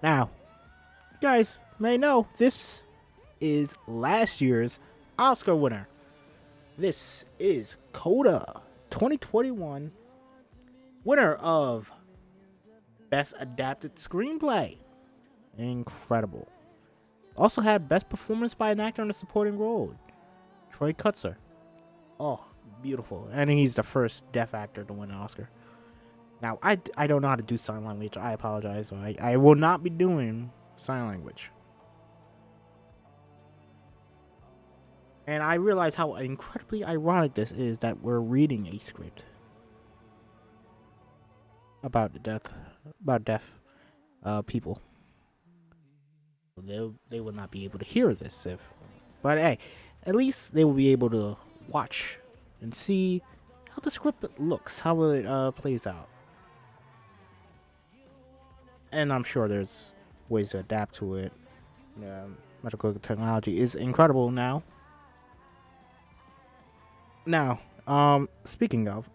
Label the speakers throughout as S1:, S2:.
S1: Now, you guys may know this is last year's Oscar winner. This is CODA 2021 winner of Best Adapted Screenplay. Incredible. Also had Best Performance by an Actor in a Supporting Role. Troy Kutzer. Oh, beautiful. And he's the first deaf actor to win an Oscar. Now, I don't know how to do sign language. I apologize. I will not be doing sign language. And I realize how incredibly ironic this is that we're reading a script about deaf people. They will not be able to hear this but hey, at least they will be able to watch and see how the script looks, how it plays out. And I'm sure there's ways to adapt to it. Medical technology is incredible now. Now, speaking of,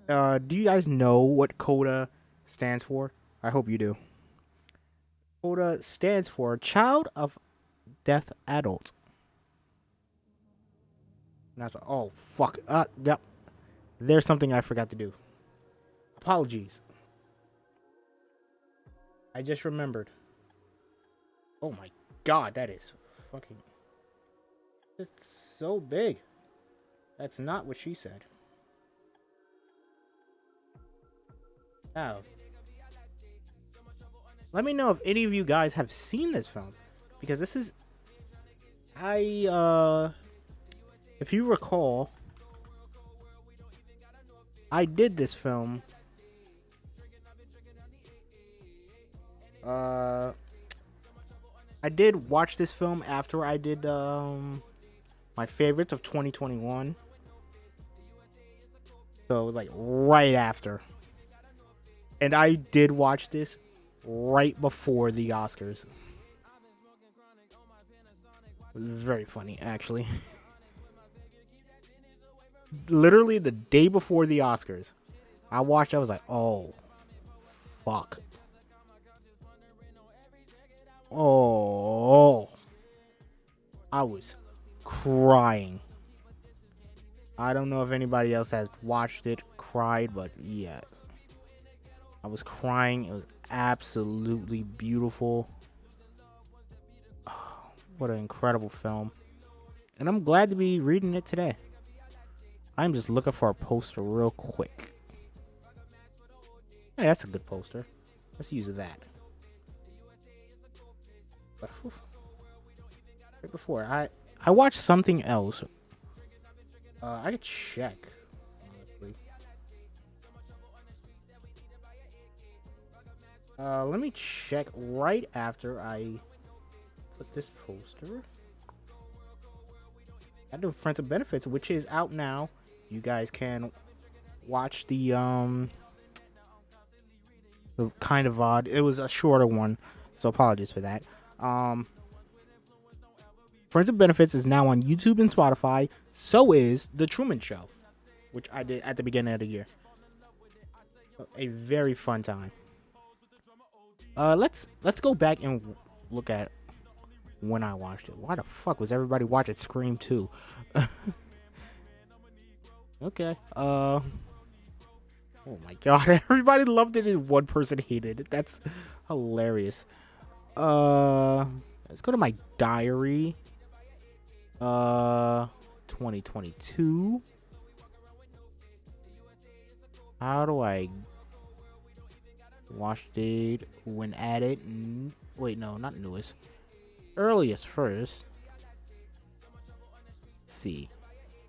S1: do you guys know what CODA stands for? I hope you do. CODA stands for Child of Deaf Adult. And I was like, oh, fuck. Yep. There's something I forgot to do. Apologies. I just remembered. Oh my god, that is fucking... It's so big. That's not what she said. Now, let me know if any of you guys have seen this film. Because this is... if you recall, I did this film... I did watch this film after I did my favorites of 2021. So like right after. And I did watch this right before the Oscars. It was very funny, actually. Literally the day before the Oscars, I watched. I was like, oh, fuck. Oh, I was crying. I don't know if anybody else has watched it, cried, but yeah. I was crying. It was absolutely beautiful. Oh, what an incredible film. And I'm glad to be reading it today. I'm just looking for a poster real quick. Hey, that's a good poster. Let's use that. But right before I watched something else. I could check, honestly. Let me check right after I put this poster. I do Friends of Benefits, which is out now. You guys can watch the kind of odd. It was a shorter one, so apologies for that. Friends of Benefits is now on YouTube and Spotify. So is The Truman Show, which I did at the beginning of the year. A very fun time. Let's go back and look at when I watched it. Why the fuck was everybody watching Scream 2? Okay. Oh my god, everybody loved it and one person hated it. That's hilarious. Let's go to my diary. 2022. How do I watch date when added? Wait, no, not newest. Earliest first. Let's see.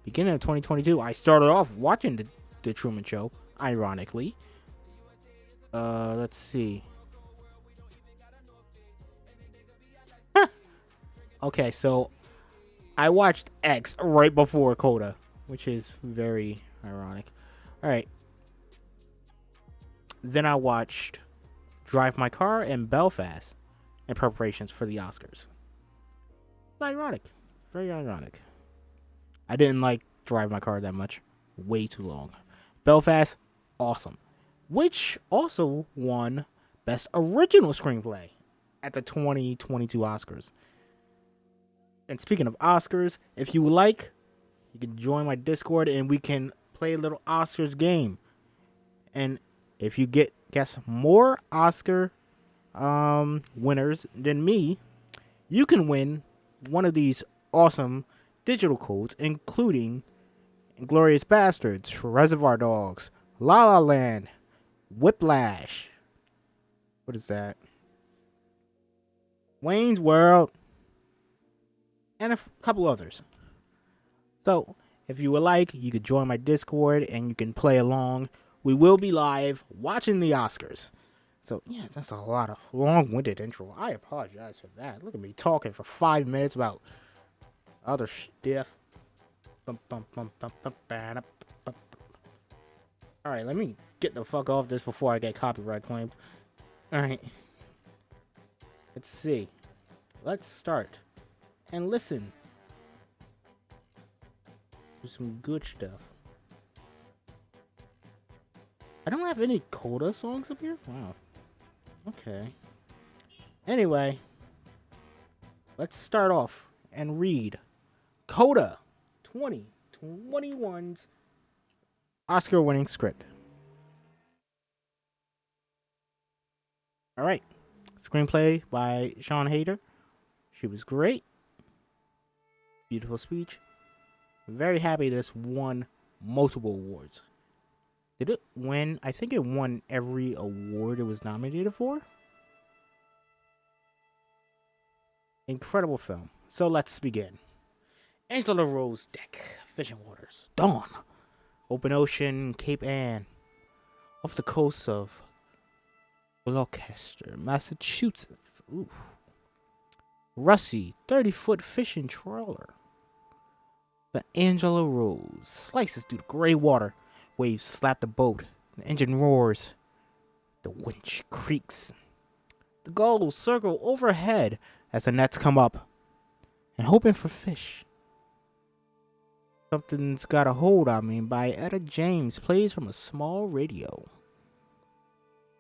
S1: Beginning of 2022, I started off watching the Truman Show, ironically. Let's see. Okay, so I watched X right before CODA, which is very ironic. Alright. Then I watched Drive My Car and Belfast in preparations for the Oscars. Ironic. Very ironic. I didn't like Drive My Car that much. Way too long. Belfast, awesome. Which also won Best Original Screenplay at the 2022 Oscars. And speaking of Oscars, if you would like, you can join my Discord and we can play a little Oscars game. And if you guess more Oscar winners than me, you can win one of these awesome digital codes, including Inglourious Bastards, Reservoir Dogs, La La Land, Whiplash. What is that? Wayne's World, and a couple others. So, if you would like, you could join my Discord and you can play along. We will be live watching the Oscars. So, yeah, that's a lot of long-winded intro. I apologize for that. Look at me talking for 5 minutes about other stuff. Alright, let me get the fuck off this before I get copyright claimed. Alright. Let's see. Let's start and listen to some good stuff. I don't have any CODA songs up here? Wow. Okay. Anyway, let's start off and read CODA 2021's Oscar-winning script. All right. Screenplay by Sean Hayter. She was great. Beautiful speech. Very happy this won multiple awards. Did it win? I think it won every award it was nominated for. Incredible film. So let's begin. Angela Rose deck. Fishing waters. Dawn. Open ocean. Cape Ann. Off the coast of Gloucester, Massachusetts. Oof. Rusty 30-foot fishing trawler. The Angela Rose slices through the gray water. Waves slap the boat. The engine roars. The winch creaks. The gulls circle overhead as the nets come up and hoping for fish. Something's Got a Hold on Me by Etta James plays from a small radio.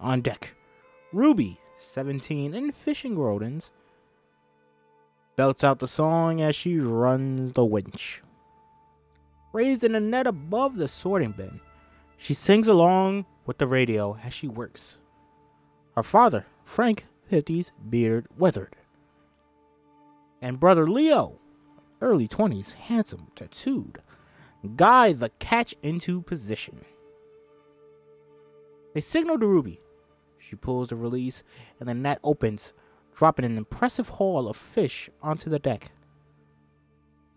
S1: On deck, Ruby, 17, and fishing rodents belts out the song as she runs the winch. Raising a net above the sorting bin, she sings along with the radio as she works. Her father, Frank, 50s, beard weathered. And brother Leo, early 20s, handsome, tattooed, guide the catch into position. They signal to Ruby. She pulls the release and the net opens, dropping an impressive haul of fish onto the deck.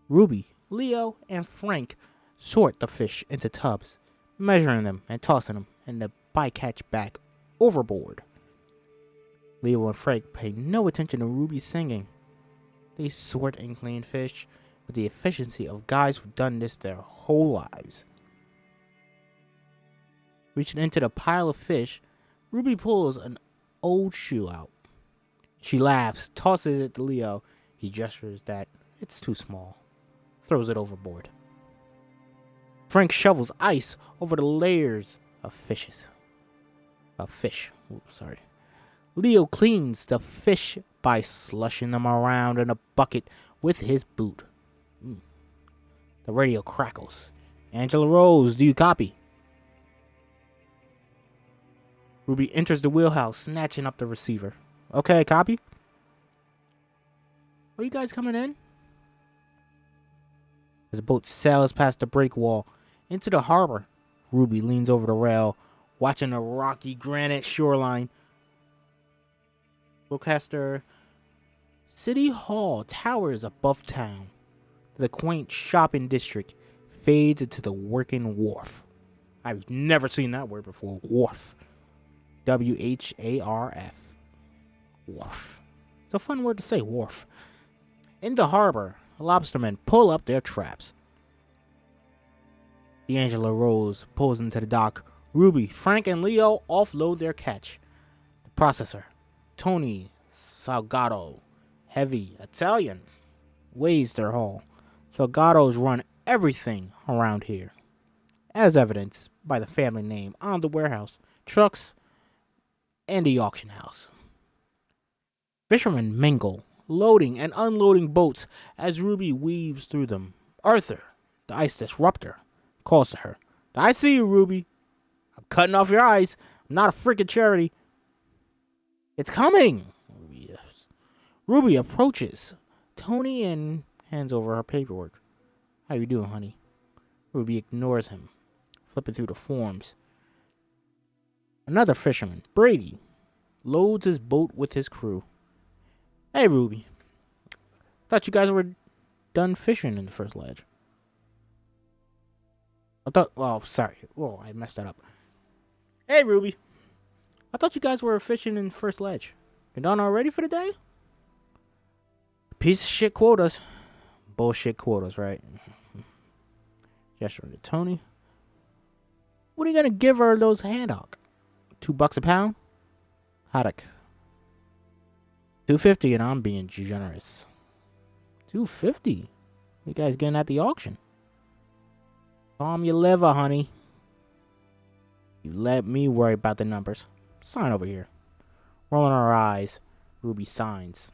S1: Ruby, Leo, and Frank sort the fish into tubs, measuring them and tossing them in the bycatch back overboard. Leo and Frank pay no attention to Ruby's singing. They sort and clean fish with the efficiency of guys who've done this their whole lives. Reaching into the pile of fish, Ruby pulls an old shoe out. She laughs, tosses it to Leo. He gestures that it's too small, throws it overboard. Frank shovels ice over the layers of fish. Leo cleans the fish by slushing them around in a bucket with his boot. The radio crackles. Angela Rose, do you copy? Ruby enters the wheelhouse, snatching up the receiver. Okay, copy. Are you guys coming in? As the boat sails past the break wall into the harbor, Ruby leans over the rail, watching the rocky granite shoreline. Gloucester City Hall towers above town. The quaint shopping district fades into the working wharf. I've never seen that word before. Wharf. W-H-A-R-F. Wharf. It's a fun word to say, wharf. In the harbor, lobstermen pull up their traps. The Angela Rose pulls into the dock. Ruby, Frank, and Leo offload their catch. The processor, Tony Salgado, heavy Italian, weighs their haul. Salgados run everything around here, as evidenced by the family name on the warehouse. Trucks and the auction house. Fishermen mingle, loading and unloading boats as Ruby weaves through them. Arthur, the ice disruptor, calls to her. I see you, Ruby. I'm cutting off your eyes. I'm not a freaking charity. It's coming. Ruby approaches Tony and hands over her paperwork. How you doing, honey? Ruby ignores him, flipping through the forms. Another fisherman, Brady, loads his boat with his crew. Hey, Ruby. Thought you guys were done fishing in the first ledge. Sorry. Whoa, I messed that up. Hey, Ruby. I thought you guys were fishing in the first ledge. You done already for the day? Piece of shit quotas. Bullshit quotas, right? Gesture to Tony. What are you gonna give her those haddock? $2 a pound? Haddock. $2.50 and I'm being generous. $2.50? You guys getting at the auction? Calm your liver, honey. You let me worry about the numbers. Sign over here. Rolling her eyes, Ruby signs.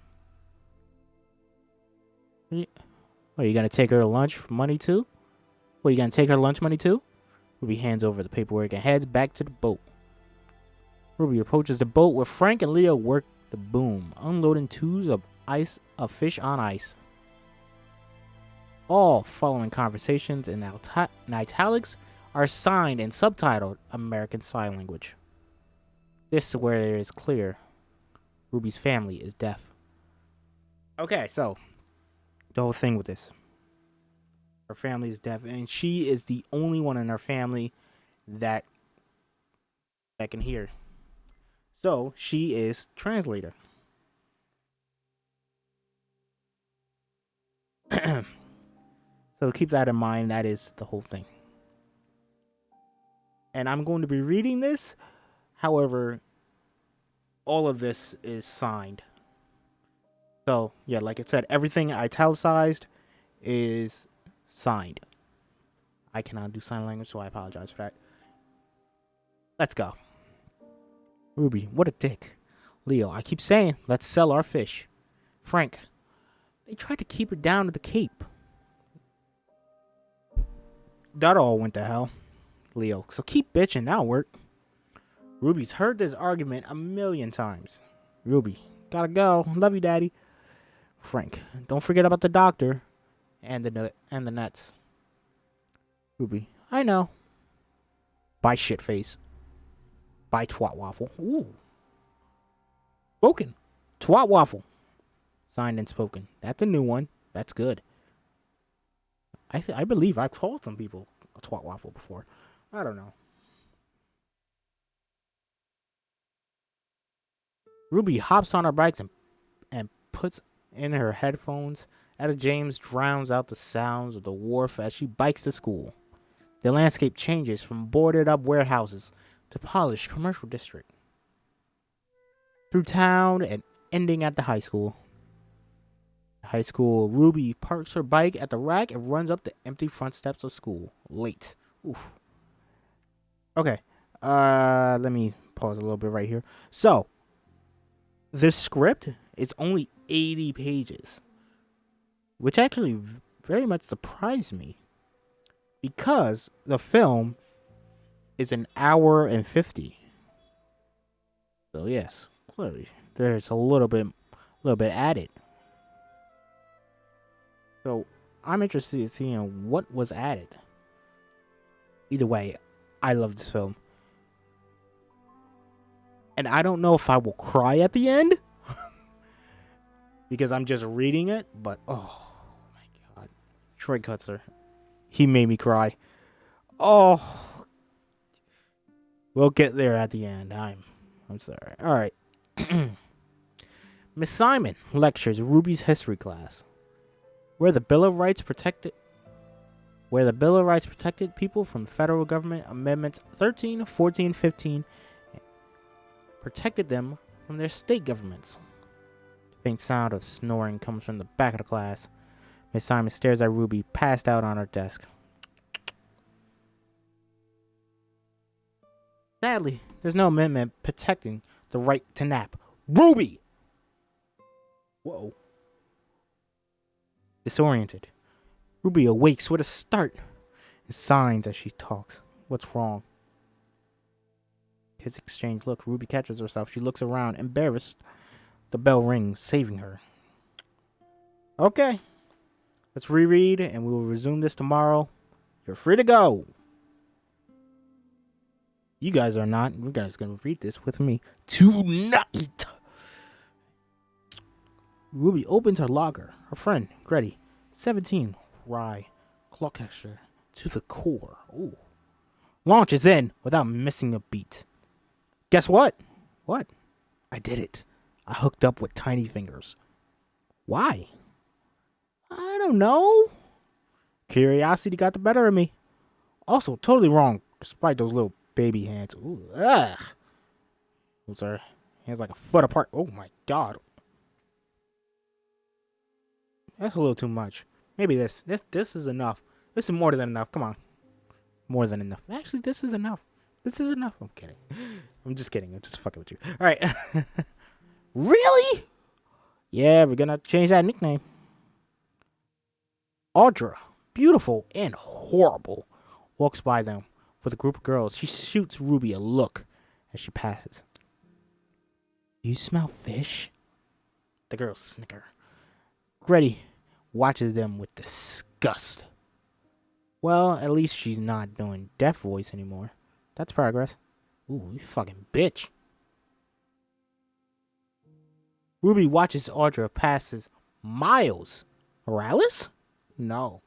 S1: Are you gonna take her lunch money too? What, you gonna take her lunch money too? Ruby hands over the paperwork and heads back to the boat. Ruby approaches the boat where Frank and Leo work the boom, unloading tubes of fish on ice. All following conversations in italics are signed and subtitled American Sign Language. This is where it is clear Ruby's family is deaf. Okay, so the whole thing with this. Her family is deaf, and she is the only one in her family that can hear. So she is translator. So keep that in mind. That is the whole thing. And I'm going to be reading this. However, all of this is signed. So, yeah, like I said, everything italicized is signed. I cannot do sign language, so I apologize for that. Let's go. Ruby, what a dick. Leo, I keep saying, let's sell our fish. Frank, they tried to keep it down to the Cape. That all went to hell. Leo, so keep bitching, that'll work. Ruby's heard this argument a million times. Ruby, gotta go. Love you, Daddy. Frank, don't forget about the doctor and the nets. Ruby, I know. Bye, shitface. Bye, twat waffle. Ooh. Spoken. Twat waffle. Signed and spoken. That's a new one. That's good. I believe I've called some people a twat waffle before. I don't know. Ruby hops on her bikes and puts in her headphones. Etta James drowns out the sounds of the wharf as she bikes to school. The landscape changes from boarded up warehouses to polished commercial district. Through town and ending at the high school. High school, Ruby parks her bike at the rack and runs up the empty front steps of school. Late. Oof. Okay. Let me pause a little bit right here. So, this script is only 80 pages, which actually very much surprised me because the film is an hour and 50. So yes, clearly there's a little bit added. So I'm interested in seeing what was added. Either way, I love this film. And I don't know if I will cry at the end because I'm just reading it, but oh my god. Troy Kutzer, he made me cry. Oh, we'll get there at the end. I'm sorry. All right. Miss Simon lectures Ruby's history class, where the Bill of Rights protected people from federal government amendments 13, 14, 15 protected them from their state governments. The faint sound of snoring comes from the back of the class. Miss Simon stares at Ruby, passed out on her desk. Sadly, there's no amendment protecting the right to nap. Ruby! Whoa. Disoriented, Ruby awakes with a start and signs as she talks. What's wrong? Kids exchange looks. Ruby catches herself. She looks around, embarrassed. The bell rings, saving her. Okay. Let's reread, and we will resume this tomorrow. You're free to go. You guys are not. You guys are going to read this with me tonight. Ruby opens her locker. Her friend, Gretty, 17, wry, clockcaster to the core. Ooh. Launches in without missing a beat. Guess what? What? I did it. I hooked up with tiny fingers. Why? I don't know. Curiosity got the better of me. Also, totally wrong, despite those little baby hands. Ooh, ugh. Those are hands like a foot apart. Oh my god. That's a little too much. Maybe this is enough. This is more than enough. Come on. More than enough. Actually, this is enough. This is enough. I'm kidding. I'm just kidding. I'm just fucking with you. All right. Really? Yeah, we're gonna change that nickname. Audra, beautiful and horrible, walks by them with a group of girls. She shoots Ruby a look as she passes. You smell fish? The girls snicker. Gretty watches them with disgust. Well, at least she's not doing deaf voice anymore. That's progress. Ooh, you fucking bitch. Ruby watches Audra passes Miles Morales? No.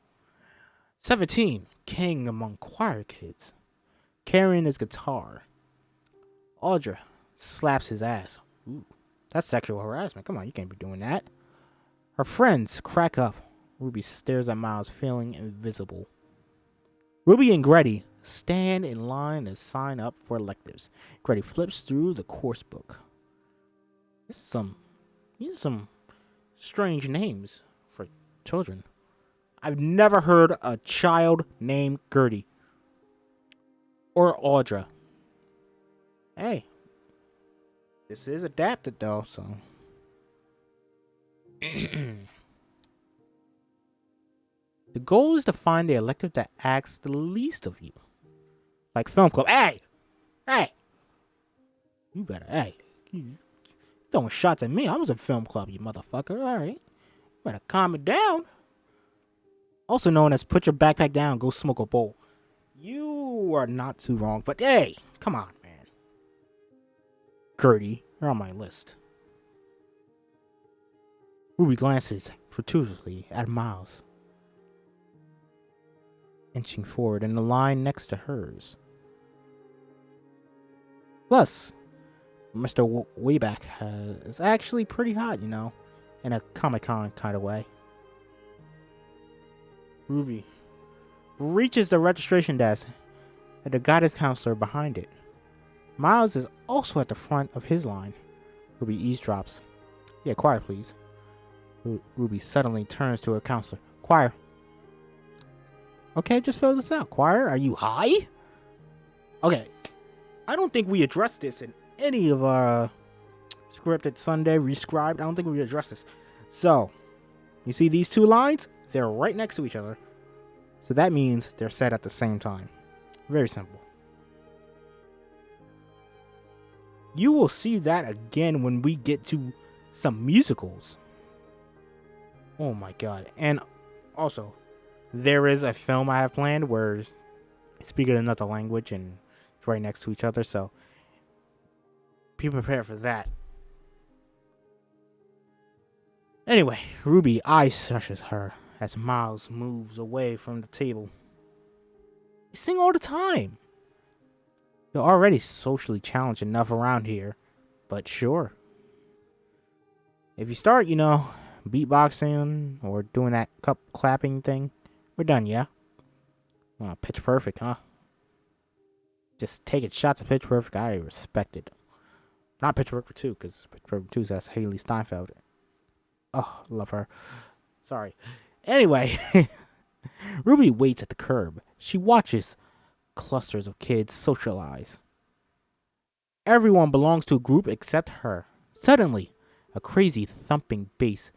S1: 17, king among choir kids, carrying his guitar. Audra slaps his ass. Ooh, that's sexual harassment. Come on, you can't be doing that. Her friends crack up. Ruby stares at Miles, feeling invisible. Ruby and Gretty stand in line to sign up for electives. Gretty flips through the course book. These are some strange names for children. I've never heard a child named Gertie or Audra. Hey, this is adapted though, so. The goal is to find the elective that asks the least of you. Like film club. Hey! You better, you throwing shots at me. I was in film club, you motherfucker. Alright. Better calm it down. Also known as put your backpack down, go smoke a bowl. You are not too wrong, but hey, come on, man. Gertie, you're on my list. Ruby glances furtively at Miles, inching forward in the line next to hers. Plus, Mr. Wayback is actually pretty hot, you know, in a Comic-Con kind of way. Ruby reaches the registration desk and the guidance counselor behind it. Miles is also at the front of his line. Ruby eavesdrops. Yeah, quiet, please. Ruby suddenly turns to her counselor. Choir. Okay, just fill this out. Choir, are you high? Okay. I don't think we addressed this in any of our scripted Sunday reScribd. I don't think we addressed this. So, you see these two lines? They're right next to each other. So that means they're said at the same time. Very simple. You will see that again when we get to some musicals. Oh my god. And also, there is a film I have planned where it's speaking another language and it's right next to each other. So be prepared for that. Anyway, Ruby eye-shushes her as Miles moves away from the table. You sing all the time. You're already socially challenged enough around here, but sure. If you start, beatboxing or doing that cup clapping thing, we're done, yeah? Oh, Pitch Perfect, huh? Just taking shots at Pitch Perfect, I respect it. Not Pitch Perfect 2, because Pitch Perfect 2 has Haley Steinfeld. Oh, love her. Sorry. Anyway, Ruby waits at the curb. She watches clusters of kids socialize. Everyone belongs to a group except her. Suddenly, a crazy thumping bass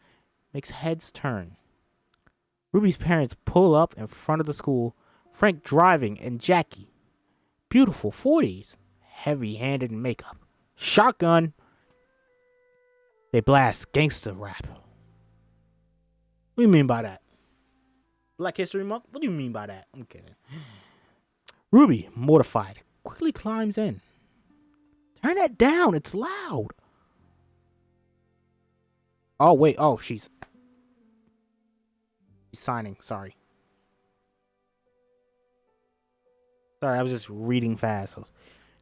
S1: makes heads turn. Ruby's parents pull up in front of the school, Frank driving and Jackie. Beautiful 40s, heavy-handed makeup. Shotgun. They blast gangster rap. What do you mean by that? Black History Month? What do you mean by that? I'm kidding. Ruby, mortified, quickly climbs in. Turn that down, it's loud. Oh, wait, she's signing, sorry. Sorry, I was just reading fast.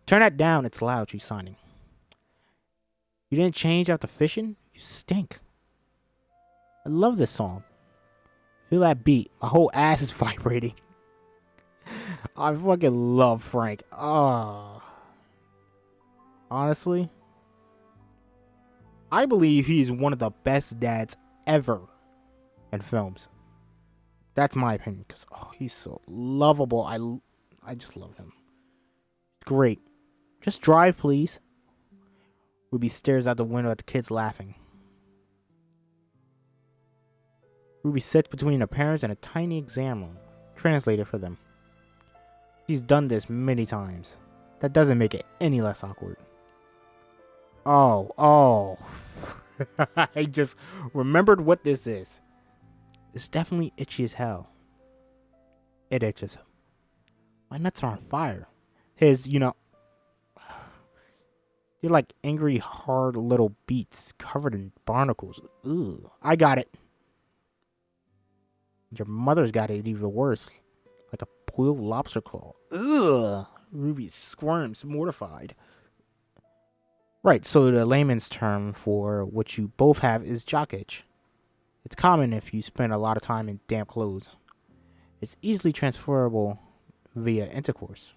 S1: Turn that down, it's loud, she's signing. You didn't change after fishing? You stink. I love this song. Feel that beat. My whole ass is vibrating. I fucking love Frank. Honestly, I believe he's one of the best dads ever in films. That's my opinion, because he's so lovable. I just love him. Great. Just drive, please. Ruby stares out the window at the kids laughing. Ruby sits between her parents and a tiny exam room, translated for them. She's done this many times. That doesn't make it any less awkward. Oh. I just remembered what this is. It's definitely itchy as hell. It itches. My nuts are on fire. They're like angry, hard little beets covered in barnacles. Ugh. I got it. Your mother's got it even worse. Like a boiled lobster claw. Ugh. Ruby squirms, mortified. Right, so the layman's term for what you both have is jock itch. It's common if you spend a lot of time in damp clothes. It's easily transferable via intercourse.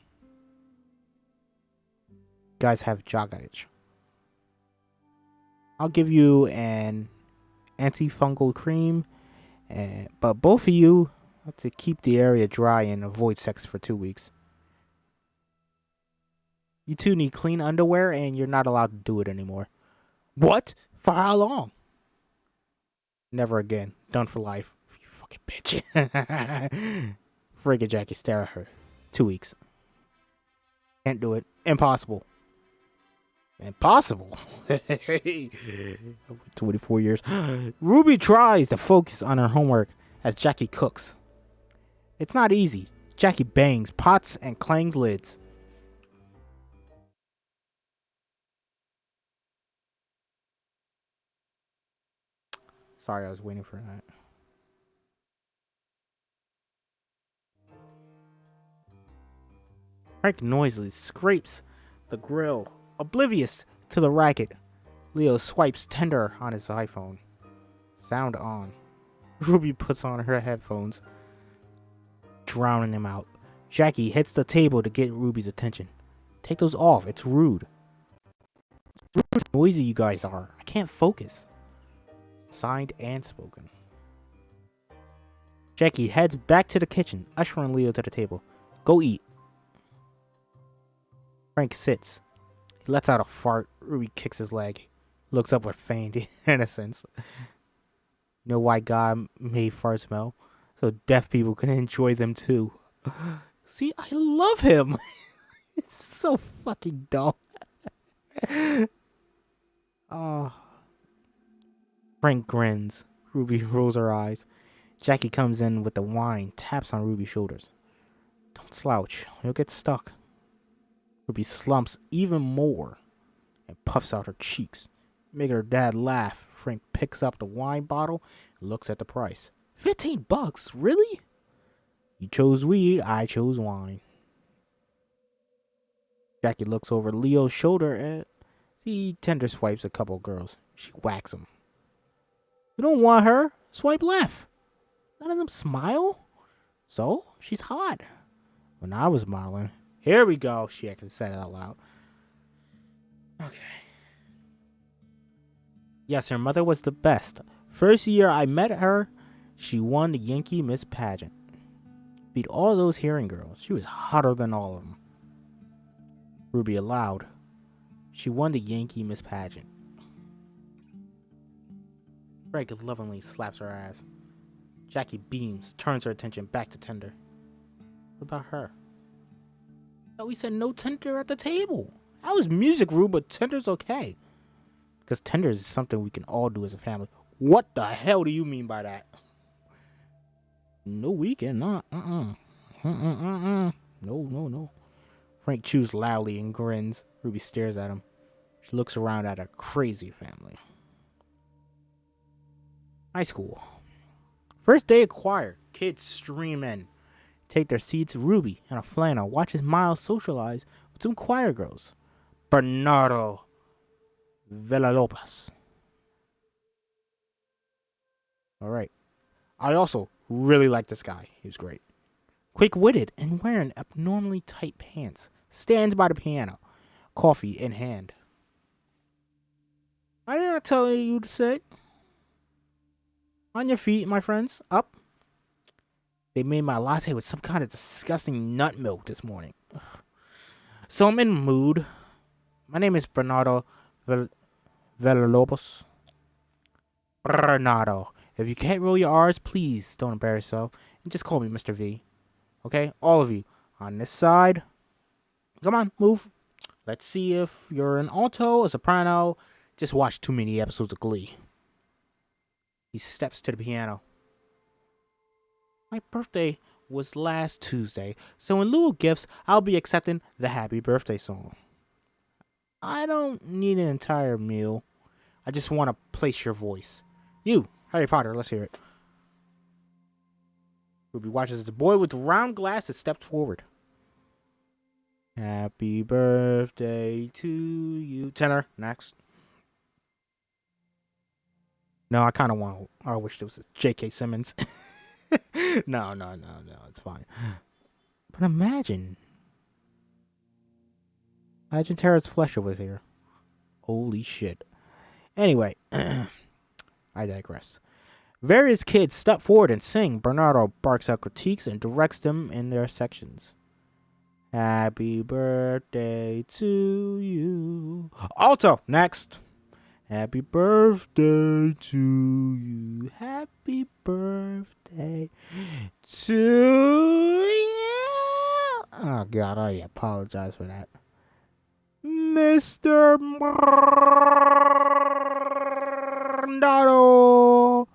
S1: Guys have jock itch. I'll give you an antifungal cream, but both of you have to keep the area dry and avoid sex for 2 weeks. You two need clean underwear, and you're not allowed to do it anymore. What? For how long? Never again. Done for life. You fucking bitch. Friggin' Jackie, stare at her. 2 weeks. Can't do it. Impossible. Impossible. 24 years. Ruby tries to focus on her homework as Jackie cooks. It's not easy. Jackie bangs pots and clangs lids. Sorry, I was waiting for that. Frank noisily scrapes the grill, oblivious to the racket. Leo swipes tender on his iPhone. Sound on. Ruby puts on her headphones, drowning them out. Jackie hits the table to get Ruby's attention. Take those off, it's rude. It's rude how noisy you guys are. I can't focus. Signed and spoken. Jackie heads back to the kitchen, ushering Leo to the table. Go eat. Frank sits. He lets out a fart. Ruby kicks his leg. Looks up with feigned innocence. You know why God made farts smell? So deaf people can enjoy them too. See, I love him. It's so fucking dumb. Oh. Frank grins. Ruby rolls her eyes. Jackie comes in with the wine, taps on Ruby's shoulders. Don't slouch. You'll get stuck. Ruby slumps even more and puffs out her cheeks, making her dad laugh. Frank picks up the wine bottle and looks at the price. $15? Really? You chose weed, I chose wine. Jackie looks over Leo's shoulder and he tender swipes a couple girls. She whacks them. You don't want her? Swipe left. None of them smile. So, she's hot. When I was modeling. Here we go. She actually said it out loud. Okay. Yes, her mother was the best. First year I met her, she won the Yankee Miss Pageant. Beat all those hearing girls. She was hotter than all of them. Ruby aloud. She won the Yankee Miss Pageant. Greg lovingly slaps her ass. Jackie beams, turns her attention back to Tender. What about her? Oh, we said no Tender at the table. I was music rude, but Tender's okay. Because Tender is something we can all do as a family. What the hell do you mean by that? No, we cannot. No. Frank chews loudly and grins. Ruby stares at him. She looks around at her crazy family. High school. First day of choir. Kids stream in. Take their seats. Ruby and a flannel watches Miles socialize with some choir girls. Bernardo Villalobos. Alright. I also really like this guy. He was great. Quick-witted and wearing abnormally tight pants. Stands by the piano. Coffee in hand. I did not tell you to sit. On your feet, my friends. Up. They made my latte with some kind of disgusting nut milk this morning. Ugh. So I'm in the mood. My name is Bernardo Villalobos. Bernardo. If you can't roll your R's, please don't embarrass yourself. And just call me Mr. V. Okay? All of you. On this side. Come on, move. Let's see if you're an alto, a soprano. Just watched too many episodes of Glee. He steps to the piano. My birthday was last Tuesday, so in lieu of gifts, I'll be accepting the happy birthday song. I don't need an entire meal. I just want to place your voice. You, Harry Potter, let's hear it. Ruby watches as the boy with the round glasses steps forward. Happy birthday to you. Tenor, next. No, I wish it was J.K. Simmons. No, it's fine. But imagine Tara's Fletcher was here. Holy shit. Anyway, I digress. Various kids step forward and sing. Bernardo barks out critiques and directs them in their sections. Happy birthday to you. Alto, next. Happy birthday to you. Happy birthday to you. Oh, God, I apologize for that. Mr. Bernardo.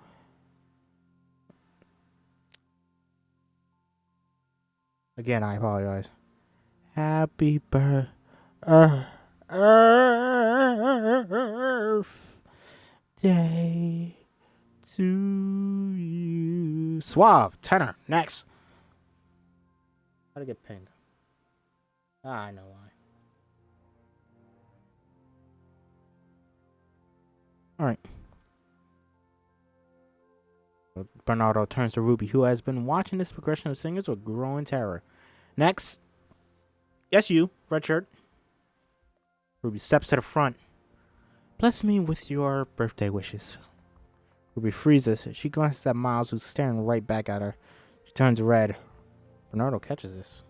S1: Again, I apologize. Happy birthday to you. Suave, tenor, next. How to get pinged? I know why. Alright. Bernardo turns to Ruby, who has been watching this progression of singers with growing terror. Next. Yes, you, red shirt. Ruby steps to the front. Bless me with your birthday wishes. Ruby freezes. She glances at Miles, who's staring right back at her. She turns red. Bernardo catches this.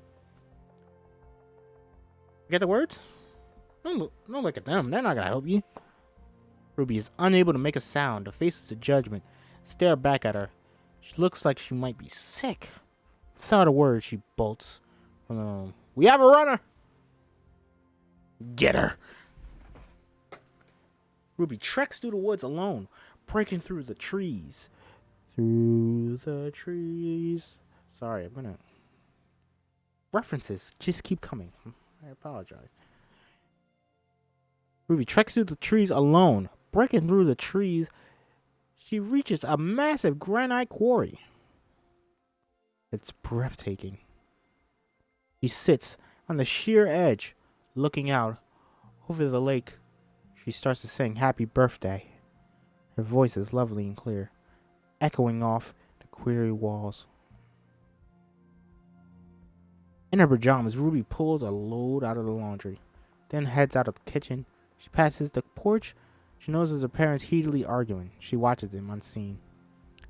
S1: Get the words? Don't look at them. They're not going to help you. Ruby is unable to make a sound. The faces of judgment stare back at her. She looks like she might be sick. Without a word, she bolts from the room. We have a runner! Get her! Ruby treks through the woods alone, breaking through the trees. Through the trees. Sorry, I'm gonna... References just keep coming. I apologize. Ruby treks through the trees alone, breaking through the trees. She reaches a massive granite quarry. It's breathtaking. She sits on the sheer edge, looking out over the lake. She starts to sing Happy Birthday. Her voice is lovely and clear, echoing off the quarry walls. In her pajamas, Ruby pulls a load out of the laundry, then heads out of the kitchen. She passes the porch. She notices her parents heatedly arguing. She watches them unseen.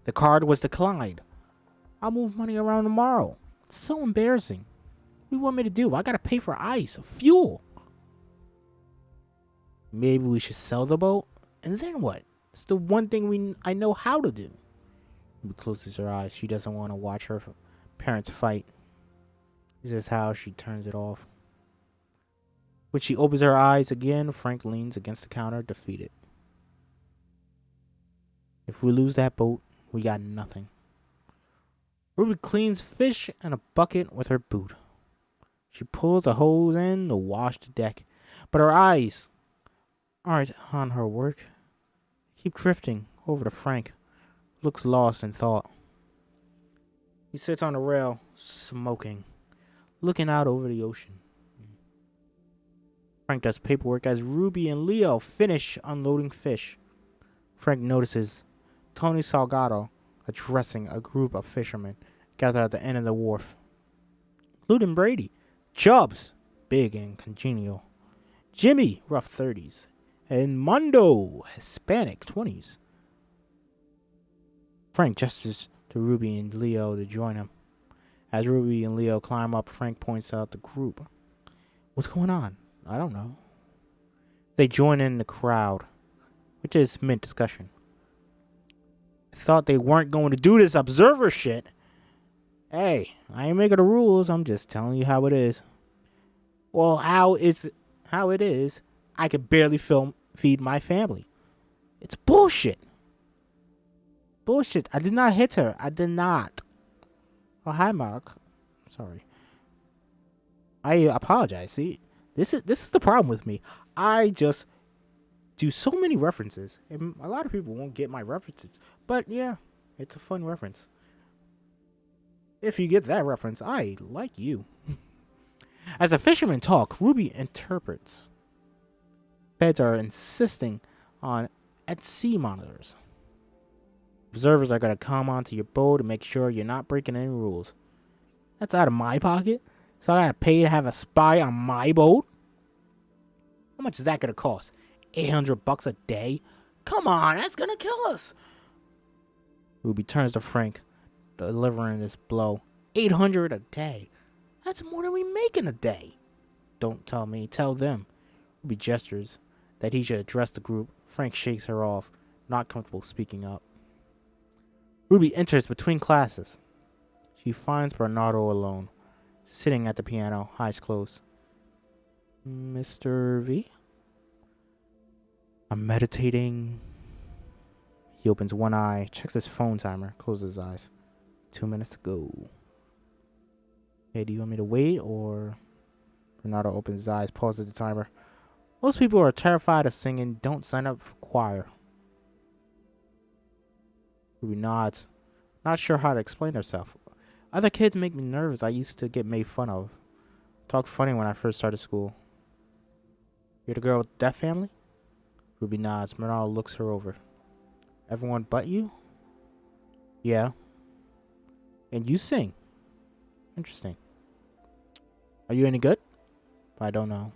S1: The card was declined. I'll move money around tomorrow. It's so embarrassing. What do you want me to do? I gotta pay for ice, fuel. Maybe we should sell the boat? And then what? It's the one thing I know how to do. Ruby closes her eyes. She doesn't want to watch her parents fight. This is how she turns it off. When she opens her eyes again, Frank leans against the counter, defeated. If we lose that boat, we got nothing. Ruby cleans fish in a bucket with her boot. She pulls a hose in to wash the deck, but her eyes aren't on her work. Keep drifting over to Frank, looks lost in thought. He sits on the rail, smoking, looking out over the ocean. Frank does paperwork as Ruby and Leo finish unloading fish. Frank notices Tony Salgado addressing a group of fishermen gathered at the end of the wharf, including Brady, Chubbs, big and congenial, Jimmy, rough 30s, and Mondo, Hispanic 20s. Frank gestures to Ruby and Leo to join him. As Ruby and Leo climb up, Frank points out the group. What's going on? I don't know. They join in the crowd, which is mid-discussion. I thought they weren't going to do this observer shit. Hey, I ain't making the rules. I'm just telling you how it is. Well, how it is, I could barely feed my family. It's bullshit. Bullshit. I did not hit her. I did not. Oh, hi, Mark. Sorry. I apologize. See, this is the problem with me. I just do so many references, and a lot of people won't get my references. But yeah, it's a fun reference. If you get that reference, I like you. As the fishermen talk, Ruby interprets. Feds are insisting on at-sea monitors. Observers are going to come onto your boat and make sure you're not breaking any rules. That's out of my pocket, so I got to pay to have a spy on my boat? How much is that going to cost? $800 a day? Come on, that's going to kill us. Ruby turns to Frank, delivering this blow. $800 a day. That's more than we make in a day. Don't tell me, tell them. Ruby gestures that he should address the group. Frank shakes her off, not comfortable speaking up. Ruby enters between classes. She finds Bernardo alone, sitting at the piano, eyes closed. Mr. V? I'm meditating. He opens one eye, checks his phone timer, closes his eyes. 2 minutes to go. Hey, do you want me to wait, or... Bernardo opens his eyes, pauses the timer. Most people are terrified of singing. Don't sign up for choir. Ruby nods, not sure how to explain herself. Other kids make me nervous. I used to get made fun of. Talked funny when I first started school. You're the girl with the deaf family? Ruby nods. Bernardo looks her over. Everyone but you? Yeah. And you sing. Interesting. Are you any good? I don't know.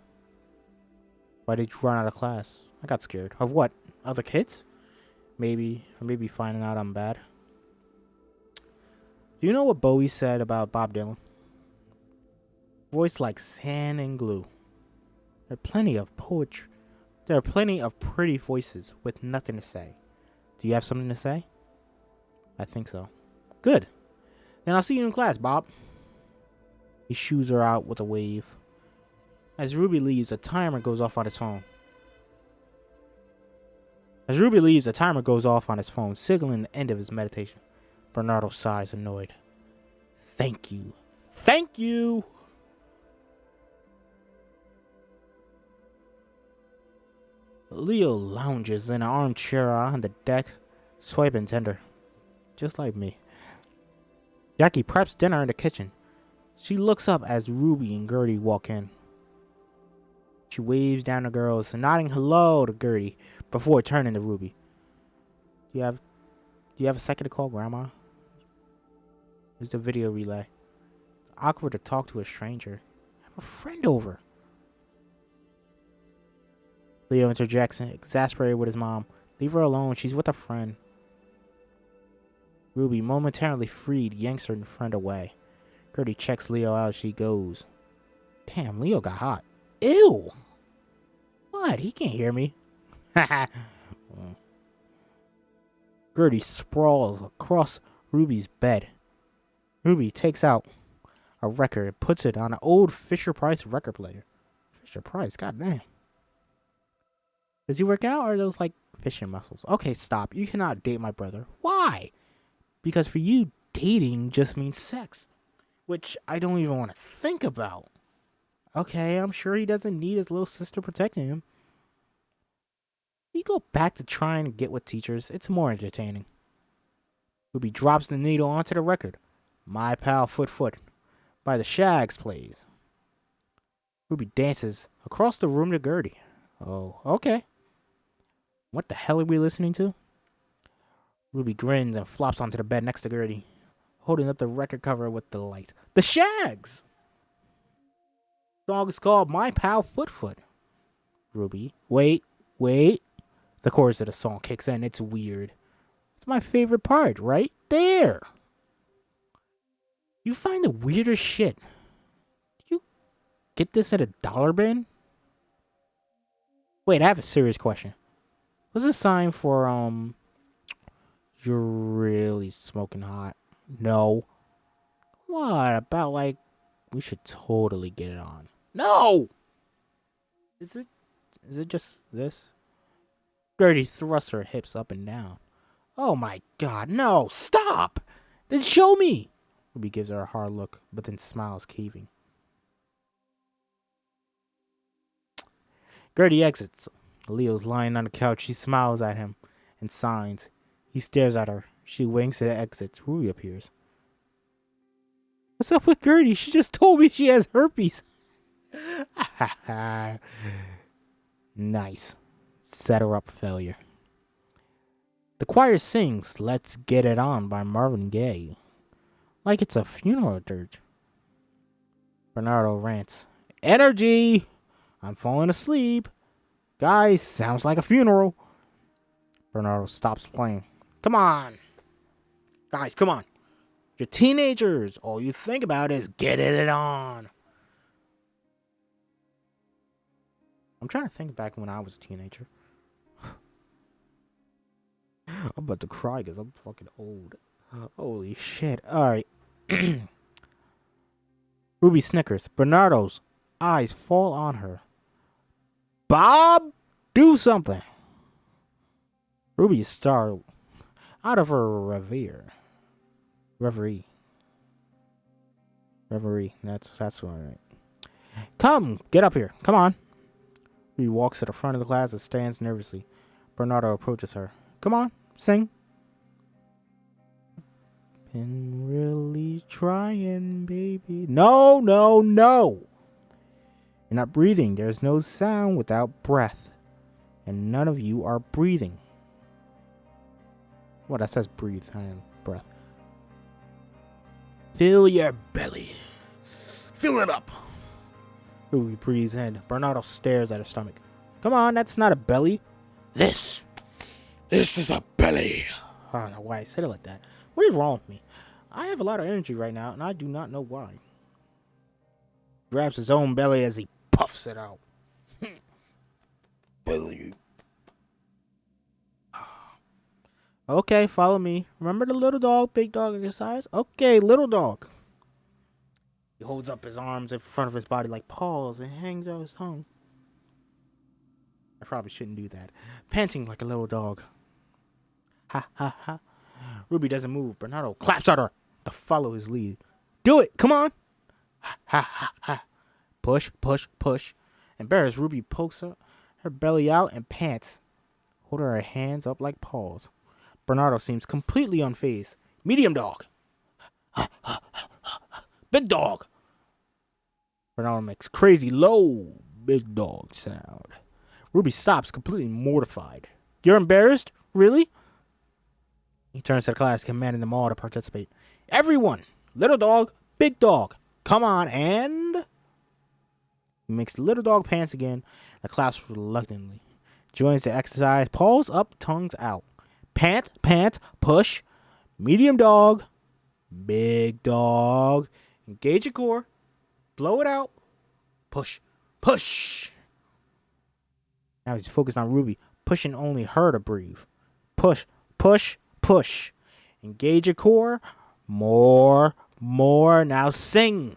S1: Why did you run out of class? I got scared. Of what? Other kids? Maybe finding out I'm bad. Do you know what Bowie said about Bob Dylan? Voice like sand and glue. There are plenty of poetry. There are plenty of pretty voices with nothing to say. Do you have something to say? I think so. Good. Then I'll see you in class, Bob. He shoos her out with a wave. As Ruby leaves, a timer goes off on his phone. Signaling the end of his meditation. Bernardo sighs, annoyed. Thank you. Thank you! Leo lounges in an armchair on the deck, swiping tender. Just like me. Jackie preps dinner in the kitchen. She looks up as Ruby and Gertie walk in. She waves down the girls, nodding hello to Gertie before turning to Ruby. Do you have a second to call Grandma? There's the video relay. It's awkward to talk to a stranger. I have a friend over. Leo interjects, exasperated with his mom. Leave her alone. She's with a friend. Ruby, momentarily freed, yanks her friend away. Gertie checks Leo out as she goes. Damn, Leo got hot. Ew! What? He can't hear me. Gertie sprawls across Ruby's bed. Ruby takes out a record and puts it on an old Fisher-Price record player. Fisher-Price, goddamn. Does he work out or are those like fishing muscles? Okay, stop. You cannot date my brother. Why? Because for you, dating just means sex. Which I don't even want to think about. Okay, I'm sure he doesn't need his little sister protecting him. You go back to trying to get with teachers. It's more entertaining. Ruby drops the needle onto the record. My Pal Foot Foot by the Shags plays. Ruby dances across the room to Gertie. Oh, okay. What the hell are we listening to? Ruby grins and flops onto the bed next to Gertie, holding up the record cover with delight. The Shags! The song is called My Pal Foot Foot. Ruby, wait. The chorus of the song kicks in. It's weird. It's my favorite part, right there. You find the weirdest shit. Did you get this at a dollar bin? Wait, I have a serious question. Was this a sign for, you're really smoking hot? No. What about, like, we should totally get it on? No! Is it just this? Gertie thrusts her hips up and down. Oh my god, no! Stop! Then show me! Ruby gives her a hard look, but then smiles, caving. Gertie exits. Leo's lying on the couch. She smiles at him and signs. He stares at her. She winks and exits. Ruby appears. What's up with Gertie? She just told me she has herpes. Nice. Set her up for failure. The choir sings Let's Get It On by Marvin Gaye. Like it's a funeral dirge. Bernardo rants. Energy! I'm falling asleep. Guys, sounds like a funeral. Bernardo stops playing. Come on. Guys, come on. You're teenagers. All you think about is getting it on. I'm trying to think back when I was a teenager. I'm about to cry because I'm fucking old. Holy shit. Alright. Ruby snickers. Bernardo's eyes fall on her. Bob, do something. Ruby is startled out of her reverie. That's right. Come, get up here. Come on. Ruby walks to the front of the class and stands nervously. Bernardo approaches her. Come on, sing. Been really trying, baby. No. You're not breathing. There's no sound without breath. And none of you are breathing. Well, that says breathe. I am breath. Fill your belly. Fill it up. Ruby breathes in. Bernardo stares at her stomach. Come on, that's not a belly. This is a belly. I don't know why I said it like that. What is wrong with me? I have a lot of energy right now, and I do not know why. Grabs his own belly as he puffs it out. Belly. Okay, follow me. Remember the little dog, big dog exercise? Okay, little dog. He holds up his arms in front of his body like paws and hangs out his tongue. I probably shouldn't do that. Panting like a little dog. Ha ha ha. Ruby doesn't move. Bernardo claps at her to follow his lead. Do it! Come on! Ha ha ha ha. Push. Embarrassed, Ruby pokes her belly out and pants, holding her hands up like paws. Bernardo seems completely unfazed. Medium dog. Big dog. Bernardo makes crazy low big dog sound. Ruby stops, completely mortified. You're embarrassed? Really? He turns to the class, commanding them all to participate. Everyone! Little dog, big dog. Come on, and... He makes the little dog pants again. The class reluctantly joins the exercise. Paws up, tongues out. Pant, push. Medium dog, big dog. Engage your core. Blow it out. Push. Now he's focused on Ruby, pushing only her to breathe. Push, push, push. Engage your core. More, more. Now sing.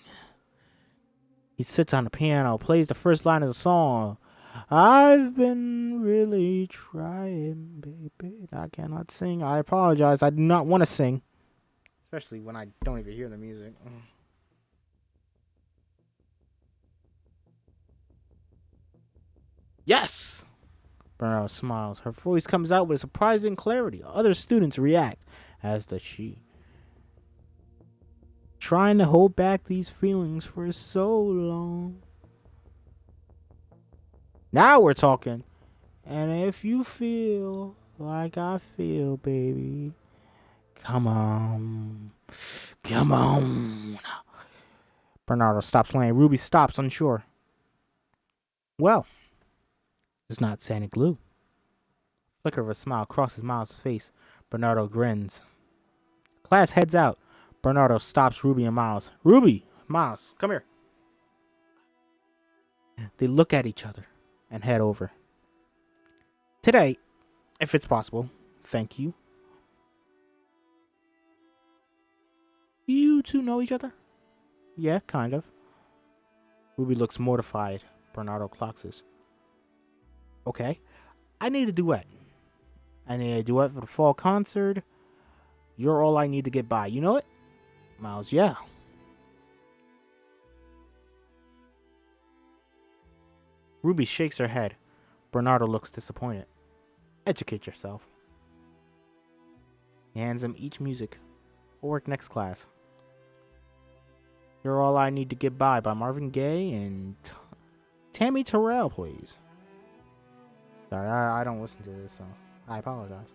S1: He sits on the piano, plays the first line of the song. I've been really trying, baby. I cannot sing. I apologize. I do not want to sing. Especially when I don't even hear the music. Yes! Bernardo smiles. Her voice comes out with surprising clarity. Other students react, as does she. Trying to hold back these feelings for so long. Now we're talking. And if you feel like I feel, baby, come on. Come on. Bernardo stops playing. Ruby stops, unsure. Well, it's not Santa Glue. Flicker of a smile crosses Miles' face. Bernardo grins. Class heads out. Bernardo stops Ruby and Miles. Ruby! Miles, come here. They look at each other and head over. Today, if it's possible, thank you. You two know each other? Yeah, kind of. Ruby looks mortified. Bernardo clocks us. Okay. I need a duet. I need a duet for the fall concert. You're all I need to get by. You know it? Miles, yeah. Ruby shakes her head. Bernardo looks disappointed. Educate yourself. He hands him each music. We'll work next class. You're All I Need to Get By Marvin Gaye and Tammy Terrell, please. Sorry, I don't listen to this, so I apologize.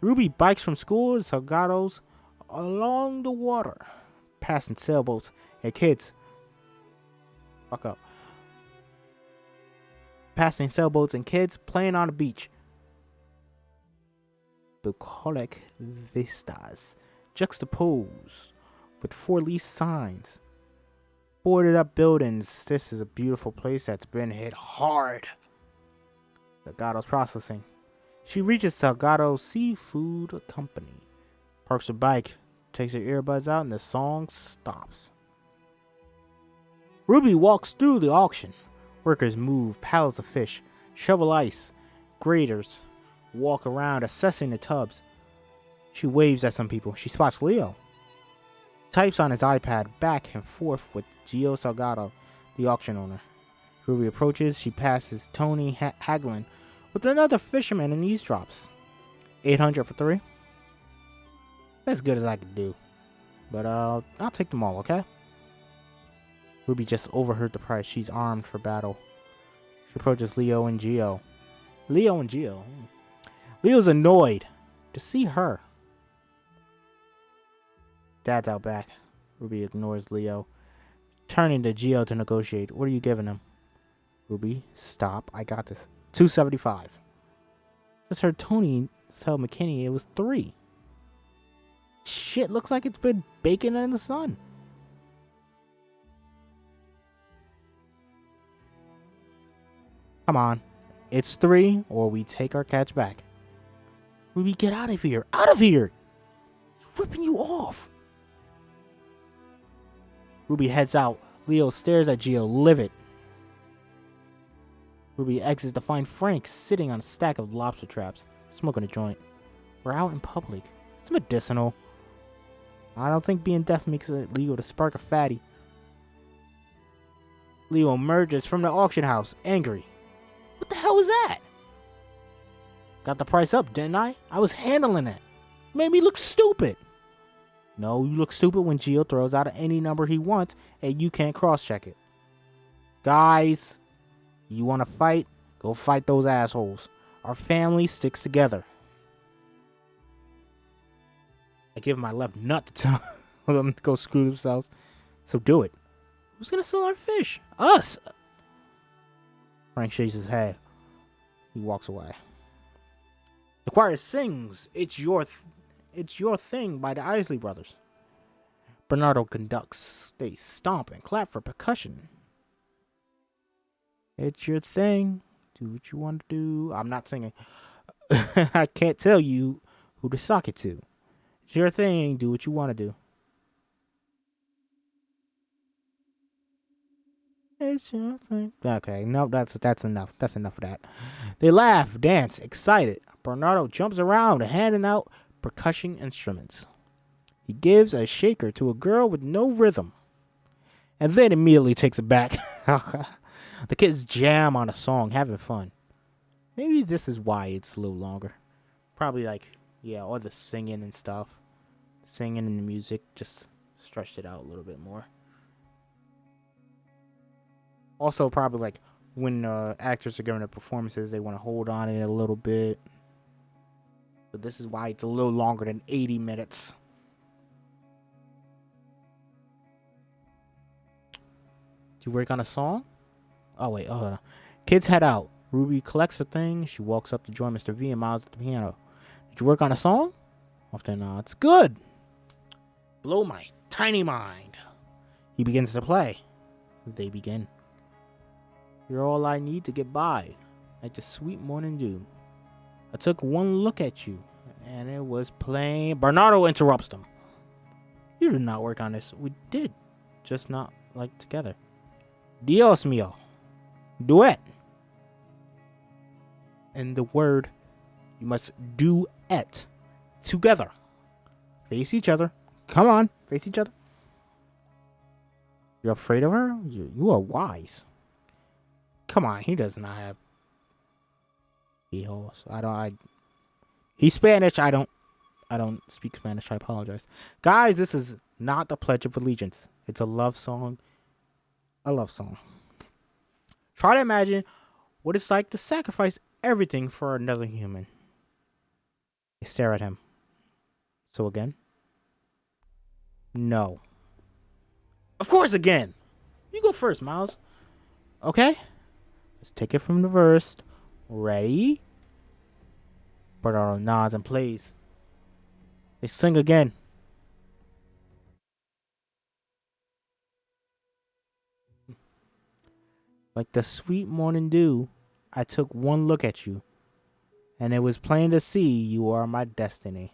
S1: Ruby bikes from school to Salgado's along the water, passing sailboats and kids. Fuck up. Passing sailboats and kids playing on the beach. Bucolic vistas, juxtaposed with for-lease signs. Boarded up buildings. This is a beautiful place that's been hit hard. Salgado's processing. She reaches Salgado Seafood Company. Parks her bike. Takes her earbuds out and the song stops. Ruby walks through the auction. Workers move pallets of fish, shovel ice, graders, walk around assessing the tubs. She waves at some people. She spots Leo. Types on his iPad back and forth with Gio Salgado, the auction owner. Ruby approaches. She passes Tony haggling with another fisherman and eavesdrops. 800 for 3. As good as I could do. But I'll take them all, okay? Ruby just overheard the price. She's armed for battle. She approaches Leo and Gio. Leo's annoyed to see her. Dad's out back. Ruby ignores Leo. Turning to Gio to negotiate. What are you giving him? Ruby, stop. I got this. 275. Just heard Tony tell McKinney it was 3. Shit looks like it's been baking in the sun. Come on. It's 3 or we take our catch back. Ruby, get out of here. Out of here! He's ripping you off. Ruby heads out. Leo stares at Gio, livid. Ruby exits to find Frank sitting on a stack of lobster traps, smoking a joint. We're out in public. It's medicinal. I don't think being deaf makes it legal to spark a fatty. Leo emerges from the auction house, angry. What the hell was that? Got the price up, didn't I? I was handling it. Made me look stupid. No, you look stupid when Gio throws out any number he wants and you can't cross-check it. Guys, you want to fight? Go fight those assholes. Our family sticks together. I give my left nut to tell them to go screw themselves. So do it. Who's going to sell our fish? Us! Frank shakes his head. He walks away. The choir sings It's Your Thing by the Isley Brothers. Bernardo conducts. They stomp and clap for percussion. It's your thing. Do what you want to do. I'm not singing. I can't tell you who to sock it to. It's your thing. Do what you want to do. It's your thing. Okay, no, that's enough. That's enough of that. They laugh, dance, excited. Bernardo jumps around, handing out percussion instruments. He gives a shaker to a girl with no rhythm, and then immediately takes it back. The kids jam on a song, having fun. Maybe this is why it's a little longer. Probably like, yeah, all the singing and stuff. Singing and the music just stretched it out a little bit more. Also, probably like when actors are giving their performances, they want to hold on it a little bit. But this is why it's a little longer than 80 minutes. Do you work on a song? Oh, wait. Hold on. Kids head out. Ruby collects her things. She walks up to join Mr. V and Miles at the piano. Did you work on a song? Often nods. Good. Blow my tiny mind. He begins to play. They begin. You're all I need to get by, like the sweet morning dew. I took one look at you, and it was plain. Bernardo interrupts them. You did not work on this. We did, just not like together. Dios mío. Duet. And the word, you must duet. Together. Face each other. Come on, face each other. You're afraid of her? You are wise. Come on, he does not have hijos. He's Spanish. I don't speak Spanish. I apologize. Guys, this is not the Pledge of Allegiance. It's a love song. A love song. Try to imagine what it's like to sacrifice everything for another human. They stare at him. So again? No. Of course again. You go first, Miles. Okay? Let's take it from the verse. Ready? Bernardo nods and plays. They sing again. Like the sweet morning dew, I took one look at you, and it was plain to see you are my destiny.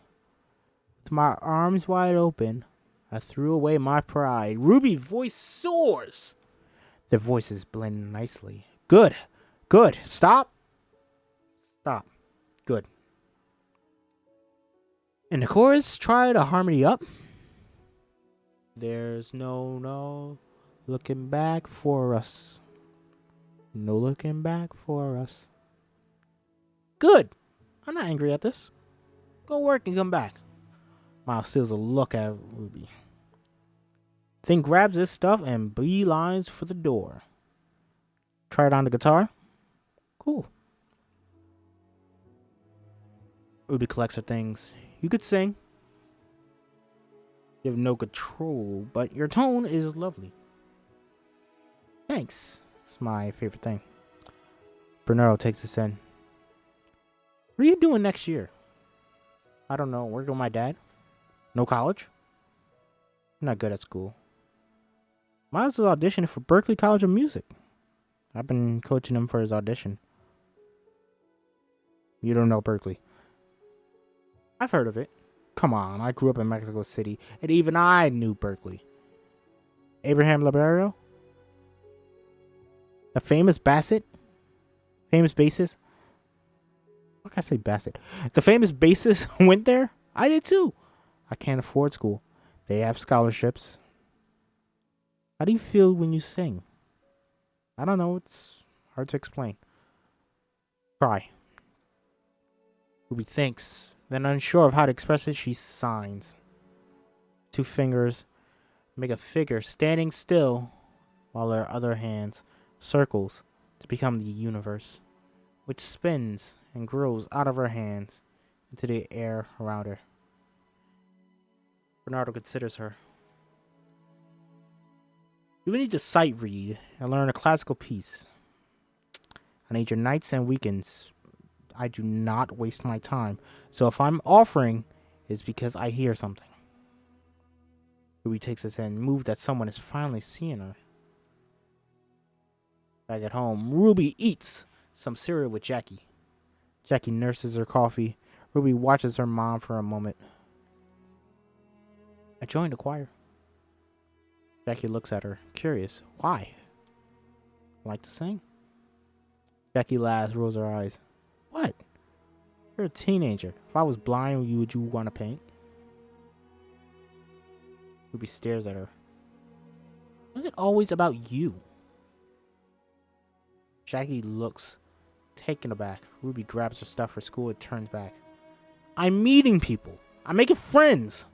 S1: With my arms wide open, I threw away my pride. Ruby's voice soars. Their voices blend nicely. Good. Good. Stop. Stop. Good. In the chorus, try to harmony up. There's no looking back for us. No looking back for us. Good. I'm not angry at this. Go work and come back. Miles steals a look at Ruby. Then grabs his stuff and beelines for the door. Try it on the guitar. Cool. Ruby collects her things. You could sing. You have no control, but your tone is lovely. Thanks. It's my favorite thing. Bernardo takes this in. What are you doing next year? I don't know. Working with my dad? No college? I'm not good at school. Miles is auditioning for Berklee College of Music. I've been coaching him for his audition. You don't know Berklee. I've heard of it. Come on, I grew up in Mexico City, and even I knew Berklee. Abraham Libero? The famous bassist? What can I say bassist? The famous bassist went there? I did too. I can't afford school. They have scholarships. How do you feel when you sing? I don't know. It's hard to explain. Try. Ruby thinks. Then unsure of how to express it, she signs. Two fingers make a figure standing still while her other hands circles to become the universe, which spins and grows out of her hands into the air around her. Bernardo considers her. You will need to sight read and learn a classical piece. I need your nights and weekends. I do not waste my time. So if I'm offering, it's because I hear something. Ruby takes us in, moved that someone is finally seeing her. Back at home, Ruby eats some cereal with Jackie. Jackie nurses her coffee. Ruby watches her mom for a moment. I joined the choir. Jackie looks at her, curious. Why? Like to sing? Jackie laughs, rolls her eyes. What? You're a teenager. If I was blind, would you want to paint? Ruby stares at her. Why is it always about you? Jackie looks taken aback. Ruby grabs her stuff for school and turns back. I'm meeting people. I'm making friends.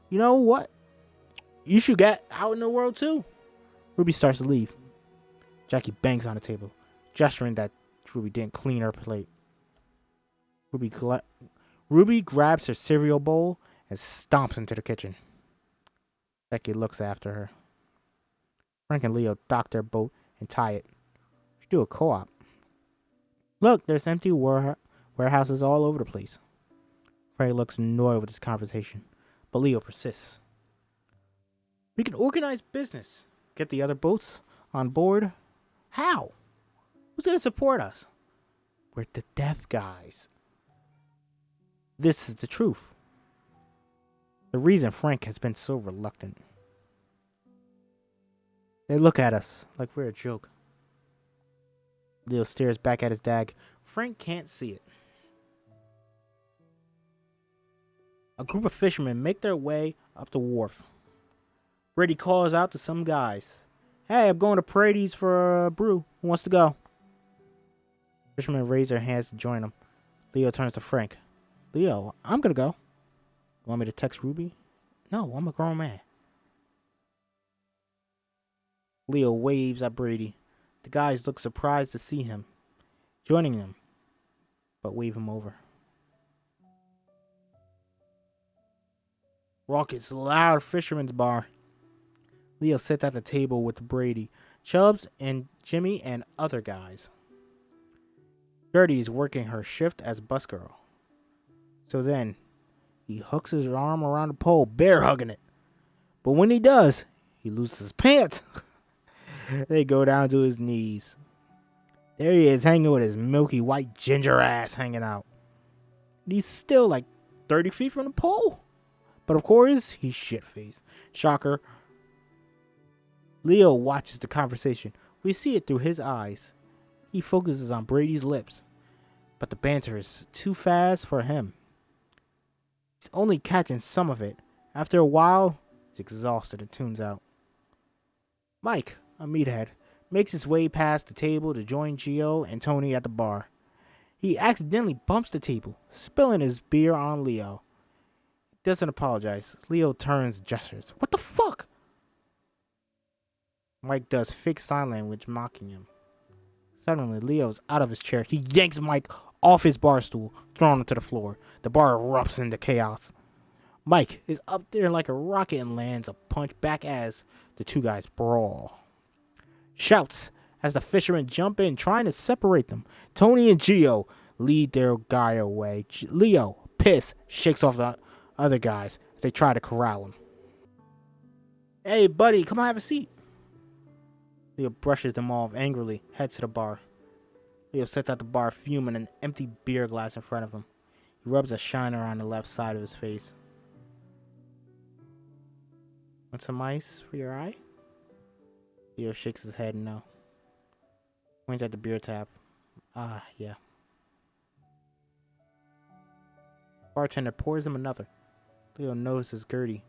S1: You know what? You should get out in the world too. Ruby starts to leave. Jackie bangs on the table, gesturing that Ruby didn't clean her plate. Ruby grabs her cereal bowl and stomps into the kitchen. Jackie looks after her. Frank and Leo dock their boat and tie it. We should do a co-op. Look, there's empty warehouses all over the place. Frank looks annoyed with this conversation, but Leo persists. We can organize business. Get the other boats on board. How? Who's going to support us? We're the deaf guys. This is the truth. The reason Frank has been so reluctant. They look at us like we're a joke. Leo stares back at his dad. Frank can't see it. A group of fishermen make their way up the wharf. Brady calls out to some guys. Hey, I'm going to Brady's for a brew. Who wants to go? Fishermen raise their hands to join him. Leo turns to Frank. Leo, I'm going to go. You want me to text Ruby? No, I'm a grown man. Leo waves at Brady. The guys look surprised to see him, joining them, but wave him over. Raucous, loud fisherman's bar. Leo sits at the table with Brady, Chubbs, and Jimmy, and other guys. Gertie is working her shift as busgirl. So then, he hooks his arm around the pole, bear hugging it. But when he does, he loses his pants. They go down to his knees. There he is, hanging with his milky white ginger ass hanging out. He's still like 30 feet from the pole. But of course, he's shit-faced. Shocker. Leo watches the conversation. We see it through his eyes. He focuses on Brady's lips. But the banter is too fast for him. He's only catching some of it. After a while, he's exhausted and tunes out. Mike, a meathead, makes his way past the table to join Gio and Tony at the bar. He accidentally bumps the table, spilling his beer on Leo. He doesn't apologize. Leo turns and gestures. What the fuck? Mike does fake sign language, mocking him. Suddenly, Leo's out of his chair. He yanks Mike off his bar stool, throwing him to the floor. The bar erupts into chaos. Mike is up there like a rocket and lands a punch back as the two guys brawl. Shouts as the fishermen jump in, trying to separate them. Tony and Gio lead their guy away. Leo, pissed, shakes off the other guys as they try to corral him. Hey, buddy, come on, have a seat. Leo brushes them off angrily, heads to the bar. Leo sits at the bar, fuming, an empty beer glass in front of him. He rubs a shiner on the left side of his face. Want some ice for your eye? Leo shakes his head no. Points at the beer tap. Ah, yeah. Bartender pours him another. Leo notices Gertie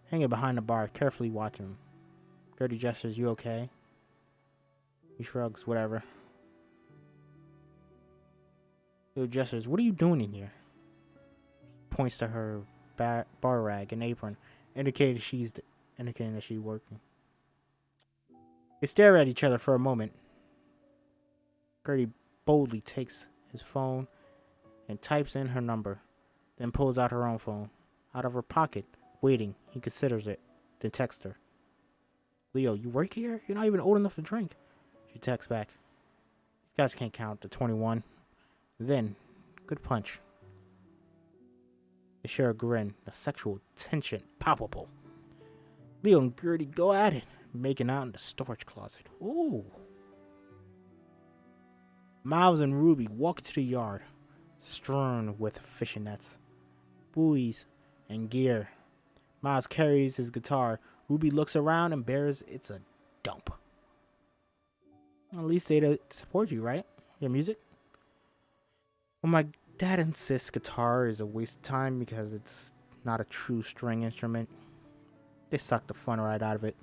S1: hanging behind the bar, carefully watching him. Gertie gestures, you okay? He shrugs, whatever. Leo gestures, what are you doing in here? Points to her bar rag and apron, indicating that she's working. They stare at each other for a moment. Gertie boldly takes his phone and types in her number, then pulls out her own phone. Out of her pocket, waiting, he considers it, then texts her. Leo, you work here? You're not even old enough to drink. She texts back. These guys can't count to 21. Then, good punch. They share a grin, a sexual tension palpable. Leo and Gertie go at it, making out in the storage closet. Ooh. Miles and Ruby walk into the yard, strewn with fishing nets, buoys, and gear. Miles carries his guitar. Ruby looks around and bears it's a dump. At least they support you, right? Your music? Well, my dad insists guitar is a waste of time because it's not a true string instrument. They suck the fun right out of it.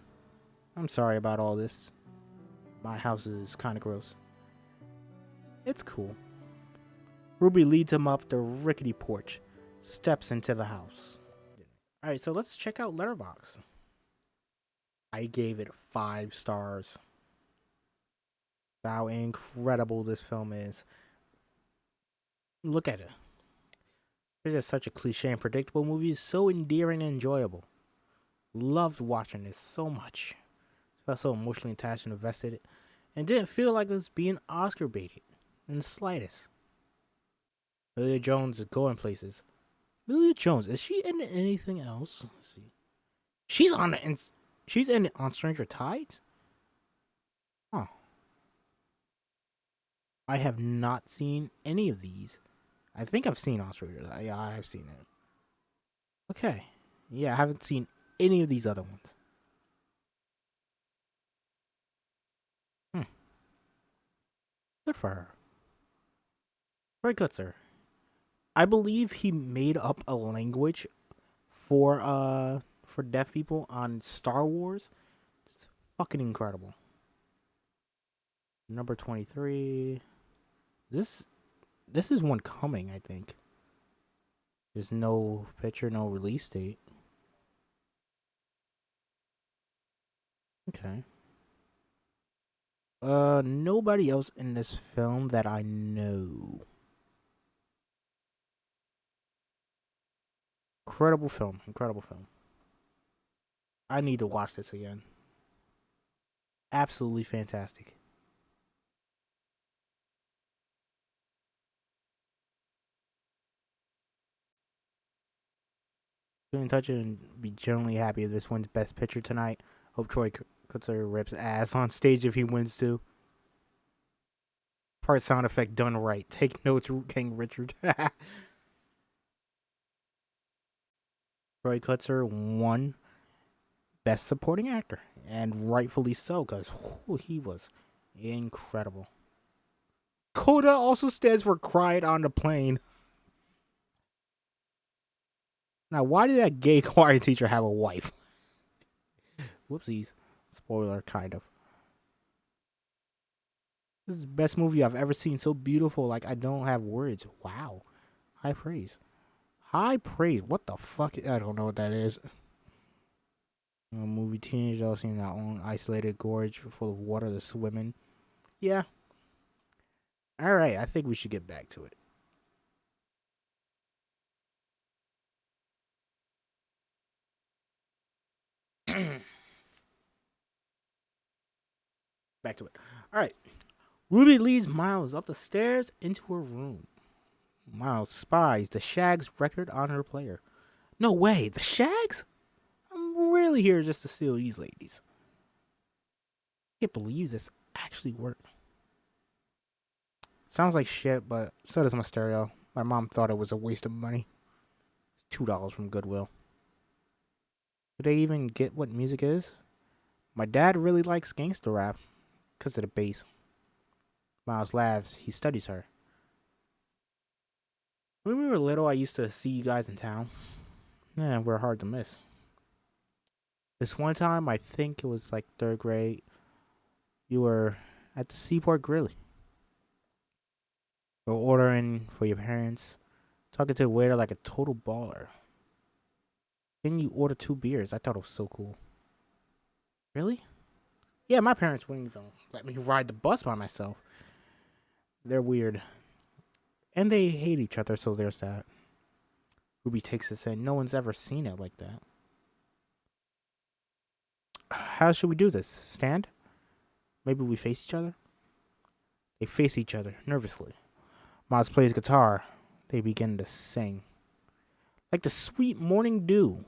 S1: I'm sorry about all this. My house is kind of gross. It's cool. Ruby leads him up the rickety porch, steps into the house. Alright, so let's check out Letterboxd. I gave it 5 stars. How incredible this film is. Look at it. It's just such a cliche and predictable movie. It's so endearing and enjoyable. Loved watching this so much. Felt so emotionally attached and invested. And didn't feel like it was being Oscar baited in the slightest. Lily Jones is going places. Lily Jones, is she in anything else? Let's see. She's on Stranger Tides? Huh. I have not seen any of these. I think I've seen Australia. Yeah, I have seen it. Okay. Yeah, I haven't seen any of these other ones. Good for her. Very good, sir. I believe he made up a language for deaf people on Star Wars. It's fucking incredible. Number 23. This is one coming, I think. There's no picture, no release date. Okay. Nobody else in this film that I know. Incredible film. Incredible film. I need to watch this again. Absolutely fantastic. Get in touch and be generally happy if this wins Best Picture tonight. Hope Troy Kutzer rips ass on stage if he wins too. Part sound effect done right. Take notes, King Richard. Troy Kutzer won Best Supporting Actor, and rightfully so, because he was incredible. CODA also stands for Cried on the Plane. Now, why did that gay choir teacher have a wife? Whoopsies. Spoiler, kind of. This is the best movie I've ever seen. So beautiful, like I don't have words. Wow. High praise. High praise. What the fuck? I don't know what that is. Movie teenagers all seem their own isolated gorge full of water to swim in. Yeah. Alright, I think we should get back to it. Back to it. Alright. Ruby leads Miles up the stairs into her room. Miles spies the Shags record on her player. No way, the Shags? I'm really here just to steal these ladies. I can't believe this actually worked. Sounds like shit, but so does my stereo. My mom thought it was a waste of money. It's $2 from Goodwill. Do they even get what music is? My dad really likes gangster rap because of the bass. Miles laughs. He studies her. When we were little, I used to see you guys in town. Yeah, we're hard to miss. This one time, I think it was like 3rd grade, you were at the Seaport Grill. You were ordering for your parents, talking to the waiter like a total baller. Then you order 2 beers. I thought it was so cool. Really? Yeah, my parents wouldn't even let me ride the bus by myself. They're weird. And they hate each other, so there's that. Ruby takes us in. No one's ever seen it like that. How should we do this? Stand? Maybe we face each other? They face each other nervously. Miles plays guitar. They begin to sing. Like the sweet morning dew.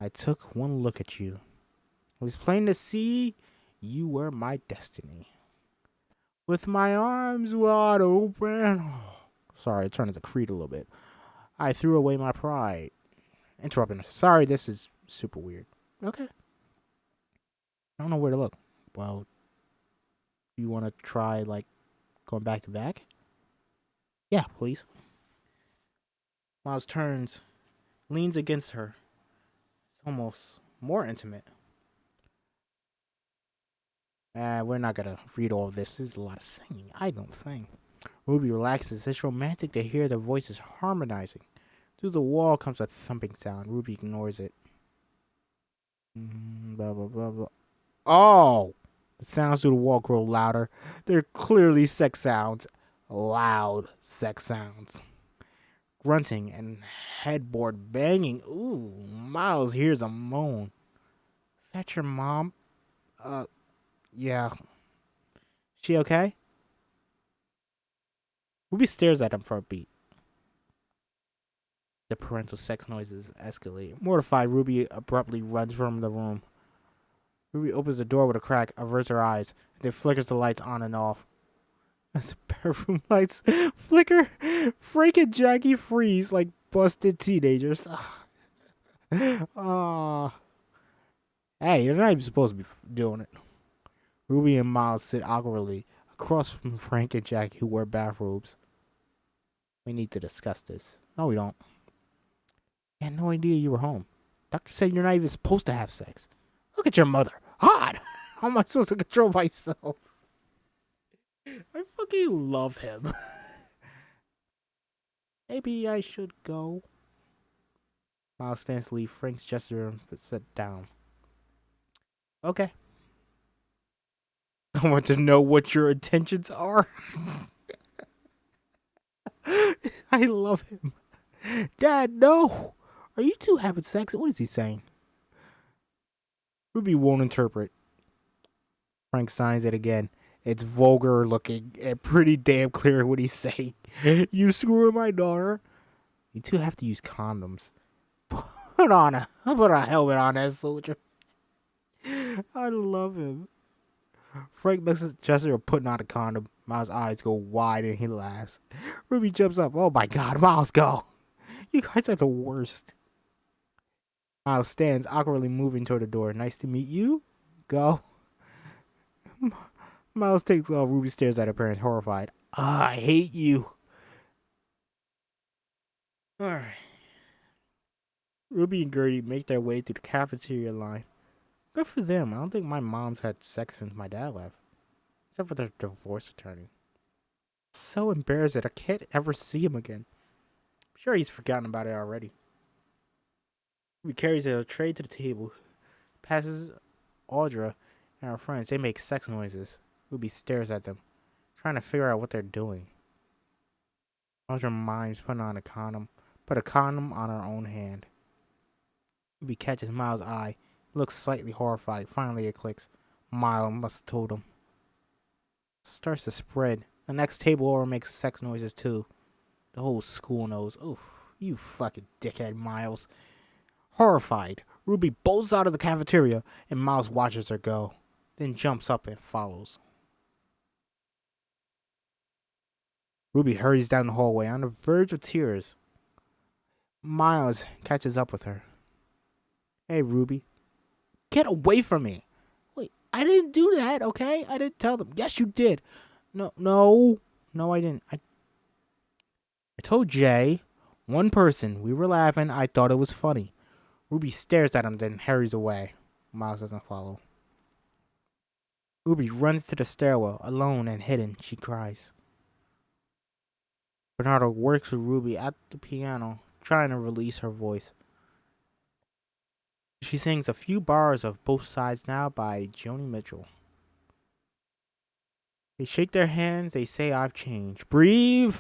S1: I took one look at you. It was plain to see you were my destiny. With my arms wide open. Sorry, I turned into Creed a little bit. I threw away my pride. Interrupting her. Sorry, this is super weird. Okay. I don't know where to look. Well, you want to try, like, going back to back? Yeah, please. Miles turns, leans against her. It's almost more intimate. We're not gonna read all of this. This is a lot of singing. I don't sing. Ruby relaxes. It's romantic to hear their voices harmonizing. Through the wall comes a thumping sound. Ruby ignores it. Blah, blah, blah, blah. Oh! The sounds through the wall grow louder. They're clearly sex sounds. Loud sex sounds. Grunting and headboard banging. Ooh, Miles hears a moan. Is that your mom? Yeah. She okay? Ruby stares at him for a beat. The parental sex noises escalate. Mortified, Ruby abruptly runs from the room. Ruby opens the door with a crack, averts her eyes, and then flickers the lights on and off. As the bedroom lights flicker, Frank and Jackie freeze like busted teenagers. Ah. Hey, you're not even supposed to be doing it. Ruby and Miles sit awkwardly across from Frank and Jackie, who wear bathrobes. We need to discuss this. No, we don't. I had no idea you were home. Doctor said you're not even supposed to have sex. Look at your mother. Hot! How am I supposed to control myself? I fucking love him. Maybe I should go. Miles stands to leave. Frank's gesture but sit down. Okay. I want to know what your intentions are. I love him. Dad, no. Are you two having sex? What is he saying? Ruby won't interpret. Frank signs it again. It's vulgar looking and pretty damn clear what he's saying. You screwing my daughter? You two have to use condoms. Put a helmet on that soldier. I love him. Frank looks at Chester putting on a condom. Miles' eyes go wide and he laughs. Ruby jumps up. Oh my god, Miles, go. You guys are the worst. Miles stands, awkwardly moving toward the door. Nice to meet you. Go. Miles takes off. Ruby stares at her parents, horrified. I hate you. Alright. Ruby and Gertie make their way through the cafeteria line. Good for them. I don't think my mom's had sex since my dad left. Except for their divorce attorney. So embarrassed that I can't ever see him again. I'm sure he's forgotten about it already. Ruby carries a tray to the table. Passes Audra and her friends. They make sex noises. Ruby stares at them, trying to figure out what they're doing. Audra mimes putting on a condom. Put a condom on her own hand. Ruby catches Miles' eye. He looks slightly horrified. Finally it clicks. Miles must have told him. Starts to spread. The next table over makes sex noises too. The whole school knows. Oof, you fucking dickhead, Miles. Horrified, Ruby bolts out of the cafeteria and Miles watches her go, then jumps up and follows. Ruby hurries down the hallway on the verge of tears. Miles catches up with her. Hey, Ruby. Get away from me. Wait, I didn't do that, okay? I didn't tell them. Yes, you did. No, I didn't. I told Jay, one person. We were laughing. I thought it was funny. Ruby stares at him, then hurries away. Miles doesn't follow. Ruby runs to the stairwell, alone and hidden. She cries. Bernardo works with Ruby at the piano, trying to release her voice. She sings a few bars of Both Sides Now by Joni Mitchell. They shake their hands. They say, I've changed. Breathe!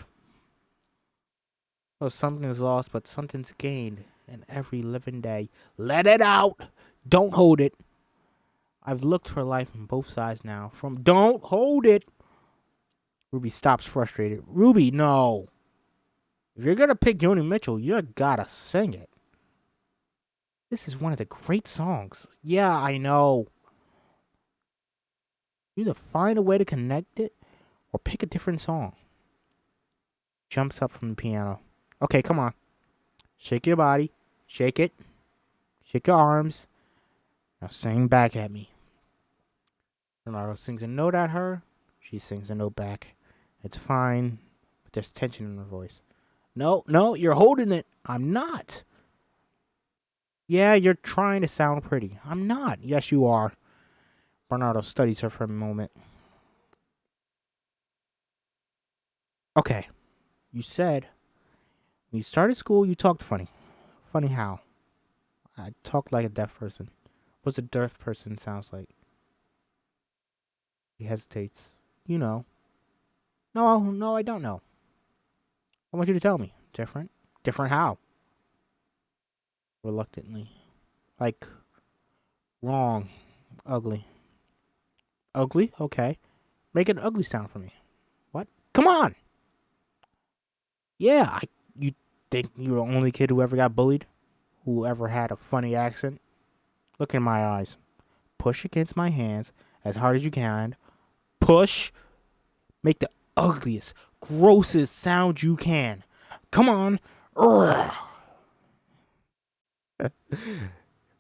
S1: Oh, something is lost, but something's gained. And every living day. Let it out! Don't hold it. I've looked for life on both sides now. From don't hold it. Ruby stops frustrated. Ruby, no. If you're gonna pick Joni Mitchell, you gotta sing it. This is one of the great songs. Yeah, I know. You need to find a way to connect it. Or pick a different song. Jumps up from the piano. Okay, come on. Shake your body. Shake it. Shake your arms. Now sing back at me. Bernardo sings a note at her. She sings a note back. It's fine, but there's tension in her voice. No, you're holding it. I'm not. Yeah, you're trying to sound pretty. I'm not. Yes, you are. Bernardo studies her for a moment. Okay, you said when you started school, you talked funny. Funny how? I talk like a deaf person. What's a deaf person sounds like? He hesitates. You know. No, I don't know. I want you to tell me. Different? Different how? Reluctantly. Like, wrong. Ugly. Ugly? Okay. Make an ugly sound for me. What? Come on! Yeah, you think you're the only kid who ever got bullied? Who ever had a funny accent? Look in my eyes. Push against my hands as hard as you can. Push. Make the ugliest, grossest sound you can. Come on.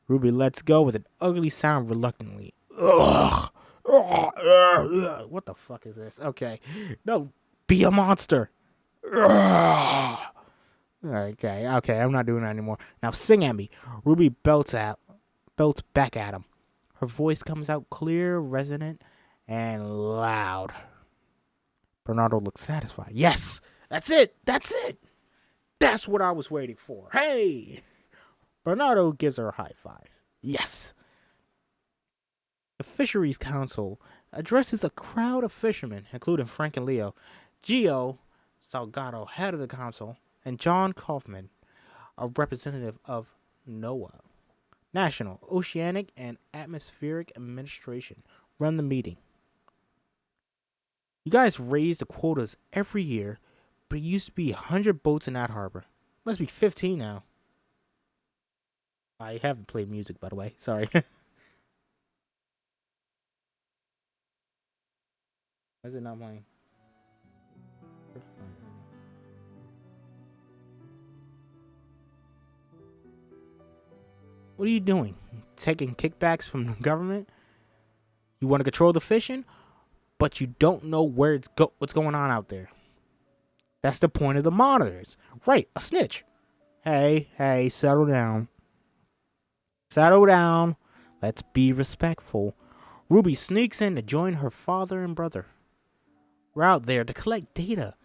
S1: Ruby lets go with an ugly sound reluctantly. Ugh. What the fuck is this? Okay. No, be a monster. Okay, I'm not doing that anymore. Now sing at me. Ruby belts back at him. Her voice comes out clear, resonant, and loud. Bernardo looks satisfied. Yes, that's it. That's what I was waiting for. Hey! Bernardo gives her a high five. Yes. The Fisheries Council addresses a crowd of fishermen, including Frank and Leo, Gio Salgado, head of the council, and John Kaufman, a representative of NOAA, National Oceanic and Atmospheric Administration, run the meeting. You guys raise the quotas every year, but it used to be 100 boats in that harbor. Must be 15 now. I haven't played music, by the way. Sorry. Why is it not playing? What are you doing? Taking kickbacks from the government? You want to control the fishing, but you don't know what's going on out there. That's the point of the monitors. Right, a snitch. Hey, settle down. Settle down. Let's be respectful. Ruby sneaks in to join her father and brother. We're out there to collect data.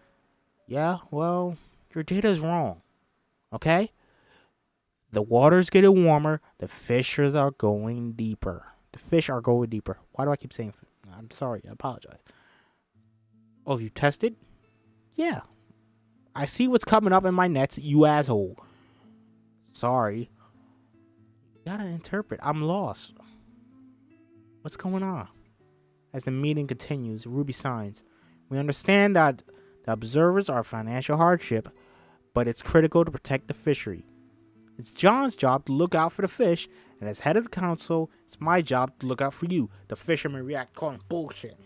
S1: Yeah, well, your data's wrong. Okay? The water's getting warmer. The fish are going deeper. Why do I keep saying? I'm sorry. I apologize. Oh, you tested? Yeah. I see what's coming up in my nets, you asshole. Sorry. You gotta interpret. I'm lost. What's going on? As the meeting continues, Ruby signs. We understand that the observers are a financial hardship, but it's critical to protect the fishery. It's John's job to look out for the fish, and as head of the council, it's my job to look out for you. The fishermen react calling bullshit.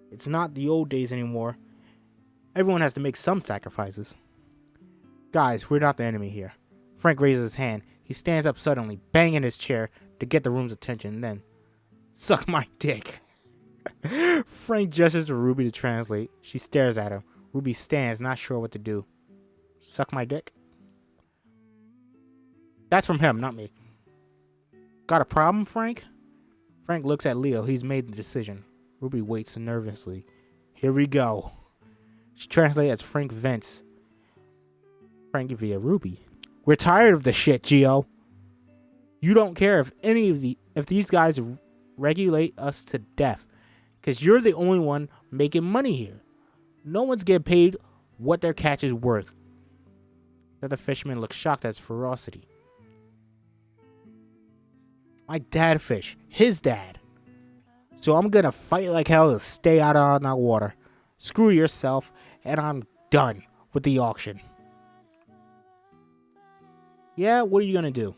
S1: It's not the old days anymore. Everyone has to make some sacrifices. Guys, we're not the enemy here. Frank raises his hand. He stands up suddenly, banging his chair to get the room's attention, then, suck my dick. Frank gestures to Ruby to translate. She stares at him. Ruby stands, not sure what to do. Suck my dick? That's from him, not me. Got a problem, Frank? Frank looks at Leo. He's made the decision. Ruby waits nervously. Here we go. She translates as Frank vents. Frank via Ruby. We're tired of this shit, Gio. You don't care if these guys regulate us to death, because you're the only one making money here. No one's getting paid what their catch is worth. The other fisherman looks shocked at his ferocity. My dad fished. His dad. So I'm gonna fight like hell to stay out on that water. Screw yourself, and I'm done with the auction. Yeah, what are you gonna do?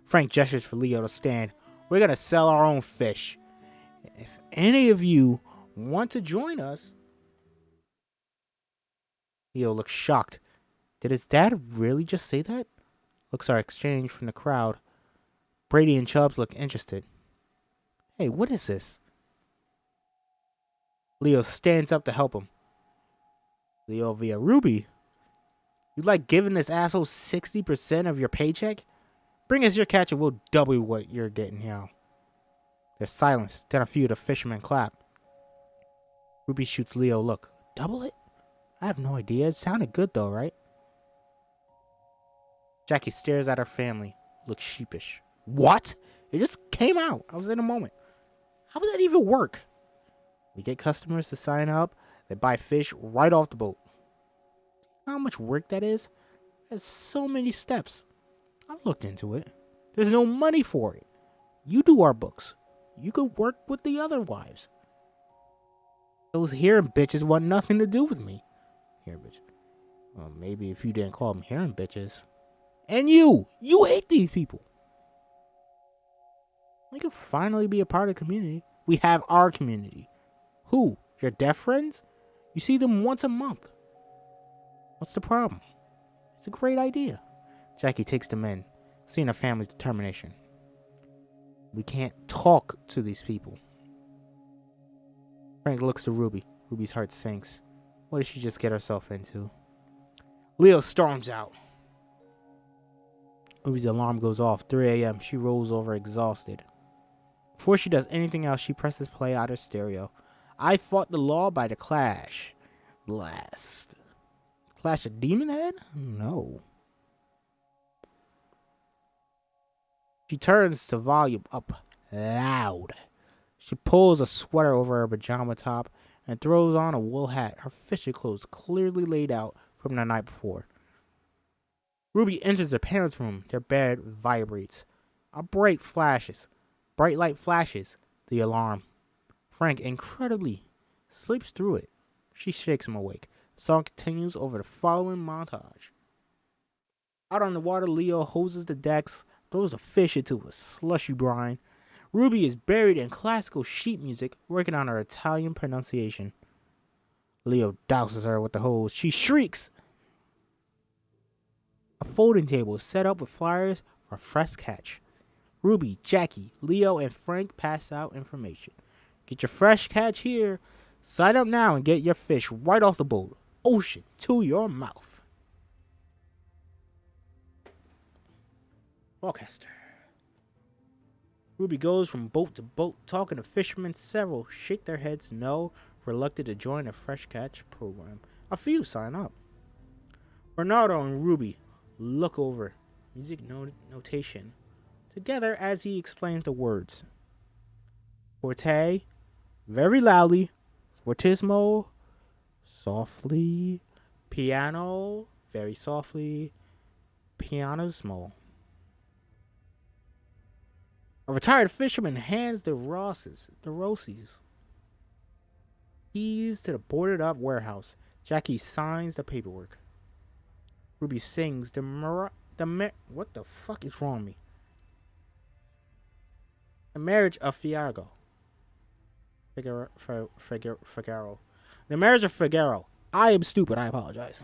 S1: Frank gestures for Leo to stand. We're gonna sell our own fish. If any of you Want to join us? Leo looks shocked. Did his dad really just say that? Looks are exchanged from the crowd. Brady and Chubbs look interested. Hey, what is this? Leo stands up to help him. Leo via Ruby. You like giving this asshole 60% of your paycheck? Bring us your catch and we'll double what you're getting now. There's silence. Then a few of the fishermen clap. Ruby shoots Leo a look. Double it? I have no idea. It sounded good though, right? Jackie stares at her family. Looks sheepish. What? It just came out. I was in a moment. How would that even work? We get customers to sign up. They buy fish right off the boat. How much work that is? There's so many steps. I've looked into it. There's no money for it. You do our books. You could work with the other wives. Those hearing bitches want nothing to do with me. Hearing bitches. Well, maybe if you didn't call them hearing bitches. And you hate these people. We could finally be a part of the community. We have our community. Who? Your deaf friends? You see them once a month. What's the problem? It's a great idea. Jackie takes them in, seeing her family's determination. We can't talk to these people. Frank looks to Ruby. Ruby's heart sinks. What did she just get herself into? Leo storms out. Ruby's alarm goes off. 3 a.m. She rolls over exhausted. Before she does anything else, she presses play out her stereo. I Fought the Law by The Clash. Blast. Clash of Demon Head? No. She turns the volume up loud. She pulls a sweater over her pajama top and throws on a wool hat, her fishing clothes clearly laid out from the night before. Ruby enters her parents' room. Their bed vibrates. A bright light flashes the alarm. Frank incredibly sleeps through it. She shakes him awake. The song continues over the following montage. Out on the water, Leo hoses the decks, throws the fish into a slushy brine. Ruby is buried in classical sheet music, working on her Italian pronunciation. Leo douses her with the hose. She shrieks. A folding table is set up with flyers for fresh catch. Ruby, Jackie, Leo, and Frank pass out information. Get your fresh catch here. Sign up now and get your fish right off the boat. Ocean to your mouth. Forecaster. Ruby goes from boat to boat, talking to fishermen. Several shake their heads no, reluctant to join a fresh catch program. A few sign up. Bernardo and Ruby look over music notation together as he explains the words. Forte, very loudly. Fortissimo, softly. Piano, very softly. Pianismo. A retired fisherman hands the Rossies keys to the boarded up warehouse. Jackie signs the paperwork. Ruby sings what the fuck is wrong with me? The Marriage of Figaro. Figaro. The Marriage of Figaro. I am stupid. I apologize.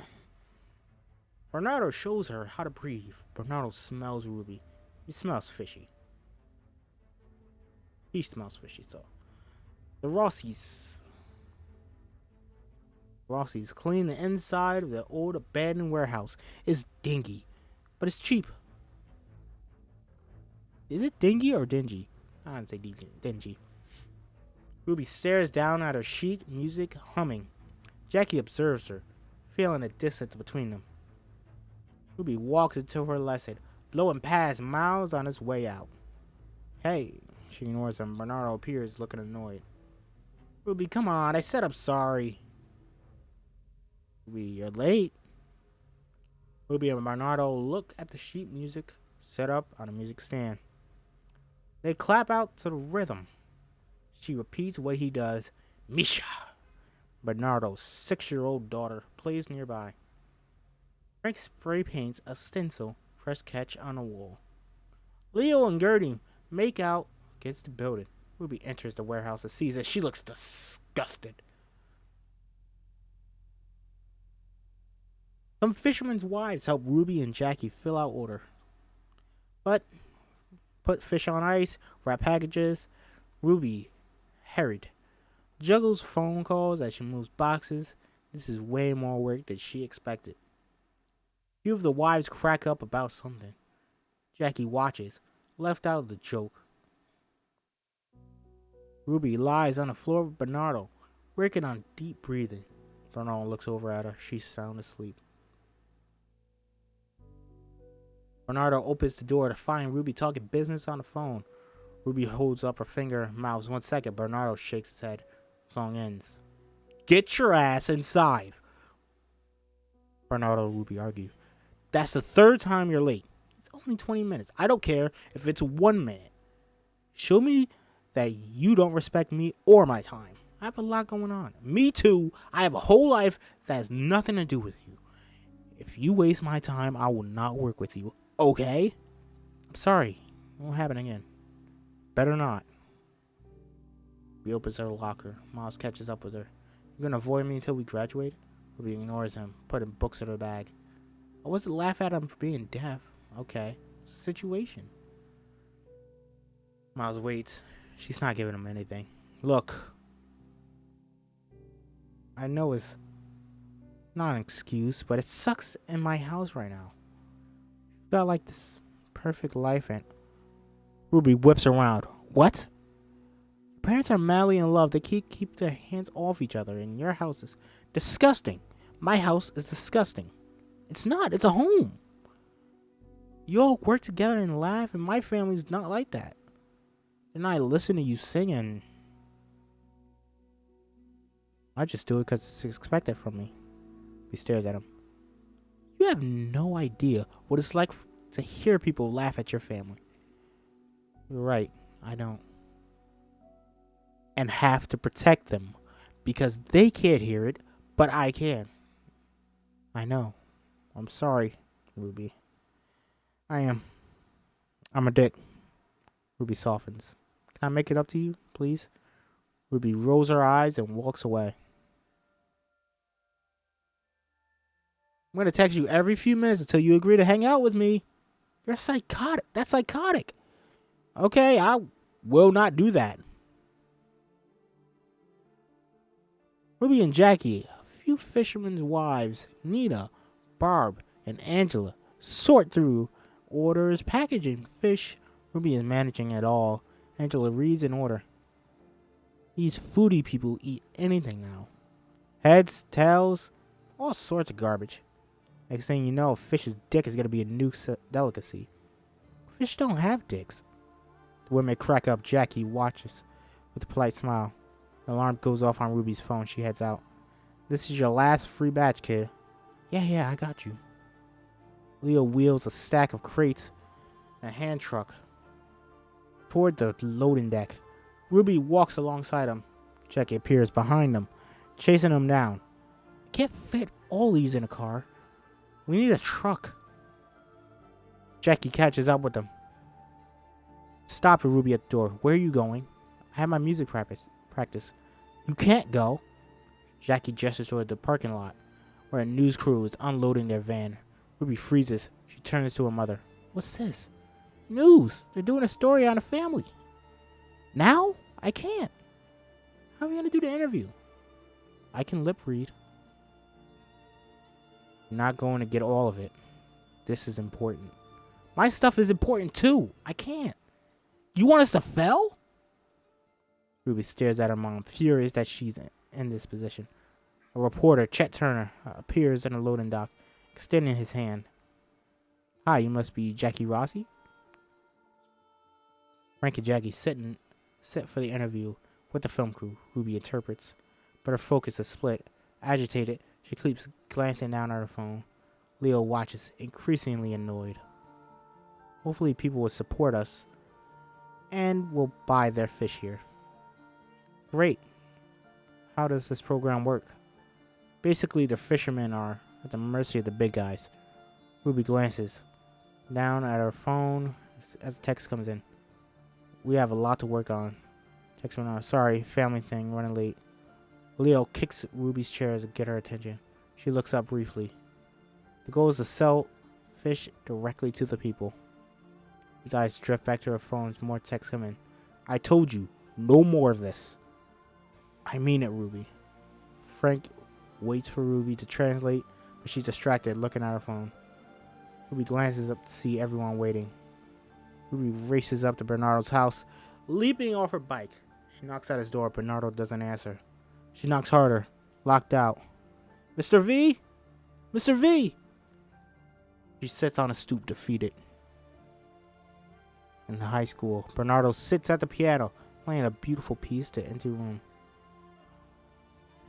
S1: Bernardo shows her how to breathe. Bernardo smells Ruby. He smells fishy. He smells fishy, so. The Rossies clean the inside of the old abandoned warehouse. It's dingy, but it's cheap. Is it dingy or dingy? I didn't say dingy. Ruby stares down at her sheet music humming. Jackie observes her, feeling a distance between them. Ruby walks into her lesson, blowing past Miles on his way out. Hey, she ignores him. Bernardo appears, looking annoyed. Ruby, come on, I said I'm sorry. Ruby, you're late. Ruby and Bernardo look at the sheet music set up on a music stand. They clap out to the rhythm. She repeats what he does. Misha. Bernardo's 6-year-old daughter plays nearby. Frank spray paints a stencil, fresh catch on a wall. Leo and Gertie make out against the building. Ruby enters the warehouse and sees that she looks disgusted. disgusted. Some fishermen's wives help Ruby and Jackie fill out order. But put fish on ice, wrap packages. Ruby, harried, juggles phone calls as she moves boxes. This is way more work than she expected. Few of the wives crack up about something. Jackie watches, left out of the joke. Ruby lies on the floor with Bernardo, working on deep breathing. Bernardo looks over at her. She's sound asleep. Bernardo opens the door to find Ruby talking business on the phone. Ruby holds up her finger, mouths 1 second. Bernardo shakes his head. Song ends. Get your ass inside. Bernardo and Ruby argue. That's the 3rd time you're late. It's only 20 minutes. I don't care if it's 1 minute. Show me that you don't respect me or my time. I have a lot going on. Me too. I have a whole life that has nothing to do with you. If you waste my time, I will not work with you. Okay? I'm sorry. It won't happen again. Better not. He opens her locker. Miles catches up with her. You're gonna avoid me until we graduate? Ruby ignores him, putting books in her bag. I wasn't laughing at him for being deaf. Okay. What's the situation? Miles waits. She's not giving him anything. Look. I know it's not an excuse, but it sucks in my house right now. You've got like this perfect life and... Ruby whips around. What? Parents are madly in love. They can't keep their hands off each other, and your house is disgusting. My house is disgusting. It's not. It's a home. You all work together and laugh, and my family's not like that. And I listen to you sing, and I just do it because it's expected from me. He stares at him. You have no idea what it's like to hear people laugh at your family. You're right. I don't. And have to protect them because they can't hear it, but I can. I know. I'm sorry, Ruby. I'm a dick. Ruby softens. Can I make it up to you, please? Ruby rolls her eyes and walks away. I'm going to text you every few minutes until you agree to hang out with me. You're psychotic. That's psychotic. Okay, I will not do that. Ruby and Jackie, a few fishermen's wives, Nina, Barb, and Angela, sort through orders, packaging, fish. Ruby is managing it all. Angela reads an order. These foodie people eat anything now. Heads, tails, all sorts of garbage. Next thing you know, a fish's dick is going to be a new delicacy. Fish don't have dicks. The women crack up. Jackie watches with a polite smile. The alarm goes off on Ruby's phone. She heads out. This is your last free batch, kid. Yeah, I got you. Leo wheels a stack of crates and a hand truck toward the loading deck. Ruby walks alongside him. Jackie appears behind them, chasing him down. I can't fit all these in a car. We need a truck. Jackie catches up with them. Stop it, Ruby at the door. Where are you going? I have my music practice. You can't go. Jackie gestures toward the parking lot, where a news crew is unloading their van. Ruby freezes. She turns to her mother. What's this? News. They're doing a story on a family. Now? I can't. How are we going to do the interview? I can lip read. You're not going to get all of it. This is important. My stuff is important too. I can't. You want us to fail? Ruby stares at her mom, furious that she's in this position. A reporter, Chet Turner, appears in a loading dock, extending his hand. Hi, you must be Jackie Rossi? Frank and Jackie sit for the interview with the film crew. Ruby interprets, but her focus is split. Agitated, she keeps glancing down at her phone. Leo watches, increasingly annoyed. Hopefully people will support us and will buy their fish here. Great. How does this program work? Basically, the fishermen are at the mercy of the big guys. Ruby glances down at her phone as the text comes in. We have a lot to work on. Text went on. Sorry, family thing, running late. Leo kicks Ruby's chair to get her attention. She looks up briefly. The goal is to sell fish directly to the people. His eyes drift back to her phone as more texts come in. I told you, no more of this. I mean it, Ruby. Frank waits for Ruby to translate, but she's distracted looking at her phone. Ruby glances up to see everyone waiting. Ruby races up to Bernardo's house, leaping off her bike. She knocks at his door. Bernardo doesn't answer. She knocks harder. Locked out. Mr. V? Mr. V! She sits on a stoop, defeated. In high school, Bernardo sits at the piano, playing a beautiful piece to empty room.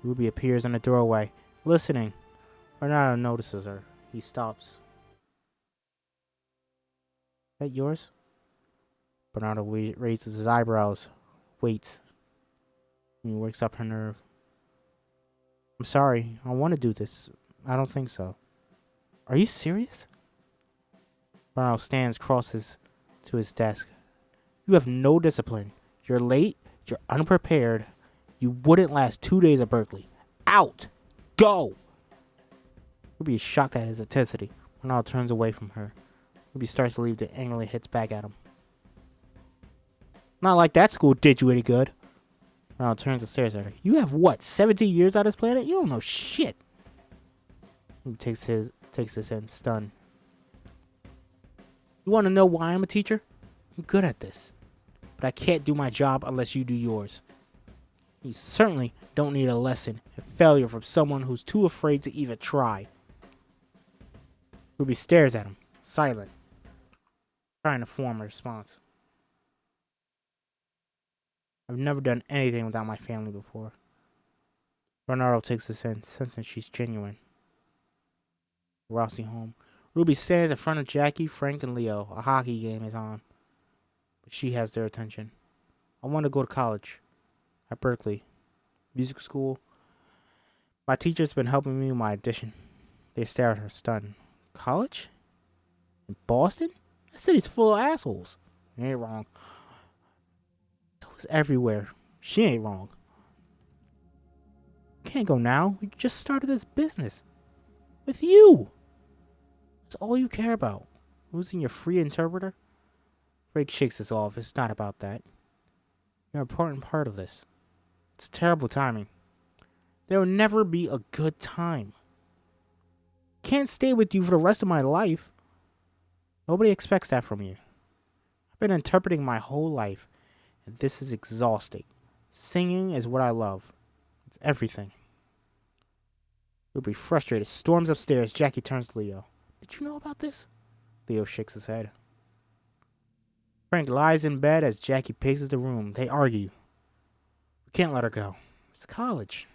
S1: Ruby appears in the doorway, listening. Bernardo notices her. He stops. Is that yours? Bernardo raises his eyebrows, waits. He wakes up her nerve. I'm sorry, I want to do this. I don't think so. Are you serious? Bernardo stands, crosses to his desk. You have no discipline. You're late. You're unprepared. You wouldn't last 2 days at Berkeley. Out! Go! Ruby is shocked at his intensity. Bernardo turns away from her. Ruby starts to leave, then angrily hits back at him. Not like that school did you any good. Bernardo turns and stares at her. You have what, 17 years on this planet? You don't know shit. Ruby takes this in, stunned. You want to know why I'm a teacher? I'm good at this. But I can't do my job unless you do yours. You certainly don't need a lesson in failure from someone who's too afraid to even try. Ruby stares at him, silent, trying to form a response. I've never done anything without my family before. Bernardo takes this in, sensing she's genuine. Rousing home. Ruby stands in front of Jackie, Frank, and Leo. A hockey game is on. But she has their attention. I want to go to college. At Berkeley. Music school. My teacher's been helping me with my audition. They stare at her, stunned. College? In Boston? That city's full of assholes. You ain't wrong. So it's everywhere. She ain't wrong. Can't go now. We just started this business. With you. That's all you care about. Losing your free interpreter? Frank shakes this off. It's not about that. You're an important part of this. It's terrible timing. There will never be a good time. Can't stay with you for the rest of my life. Nobody expects that from you. I've been interpreting my whole life, and this is exhausting. Singing is what I love. It's everything. You'll be frustrated. Storms upstairs. Jackie turns to Leo. Did you know about this? Leo shakes his head. Frank lies in bed as Jackie paces the room. They argue. We can't let her go. It's college.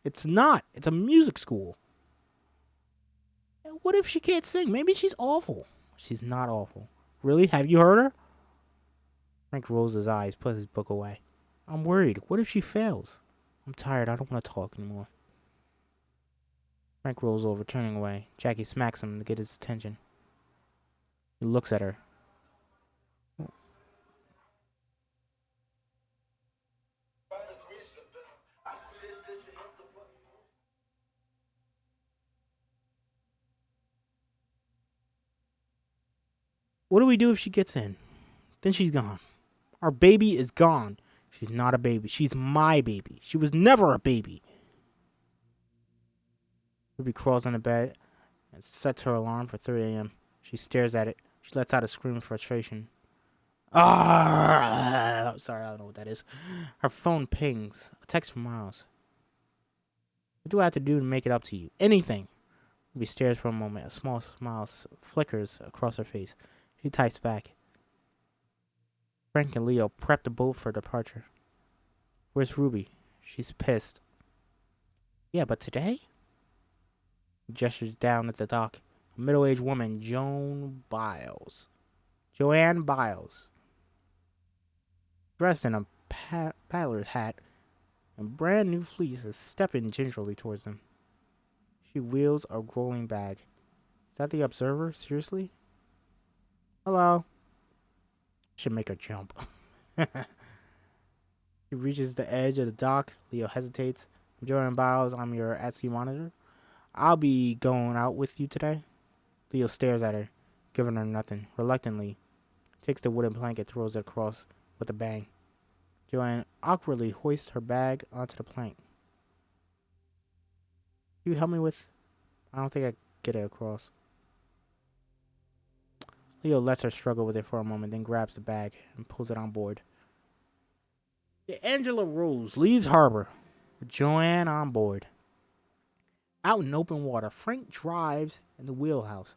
S1: It's not. It's a music school. What if she can't sing? Maybe she's awful. She's not awful. Really? Have you heard her? Frank rolls his eyes, puts his book away. I'm worried. What if she fails? I'm tired. I don't want to talk anymore. Frank rolls over, turning away. Jackie smacks him to get his attention. He looks at her. What do we do if she gets in? Then she's gone. Our baby is gone. She's not a baby. She's my baby. She was never a baby. Ruby crawls on the bed and sets her alarm for 3 a.m. She stares at it. She lets out a scream of frustration. Ah! Sorry, I don't know what that is. Her phone pings. A text from Miles. What do I have to do to make it up to you? Anything. Ruby stares for a moment. A small smile flickers across her face. She types back. Frank and Leo prep the boat for departure. Where's Ruby? She's pissed. Yeah, but today? He gestures down at the dock. A middle-aged woman, Joanne Biles. Dressed in a paddler's hat and brand new fleece, is stepping gingerly towards them. She wheels a rolling bag. Is that the Observer? Seriously? Hello. Should make her jump. He reaches the edge of the dock. Leo hesitates. I'm Jordan Biles. I'm your Etsy monitor. I'll be going out with you today. Leo stares at her, giving her nothing. Reluctantly, takes the wooden plank and throws it across with a bang. Joanne awkwardly hoists her bag onto the plank. Can you help me with? I don't think I get it across. Leo lets her struggle with it for a moment, then grabs the bag and pulls it on board. The Angela Rose leaves harbor with Joanne on board. Out in open water, Frank drives in the wheelhouse,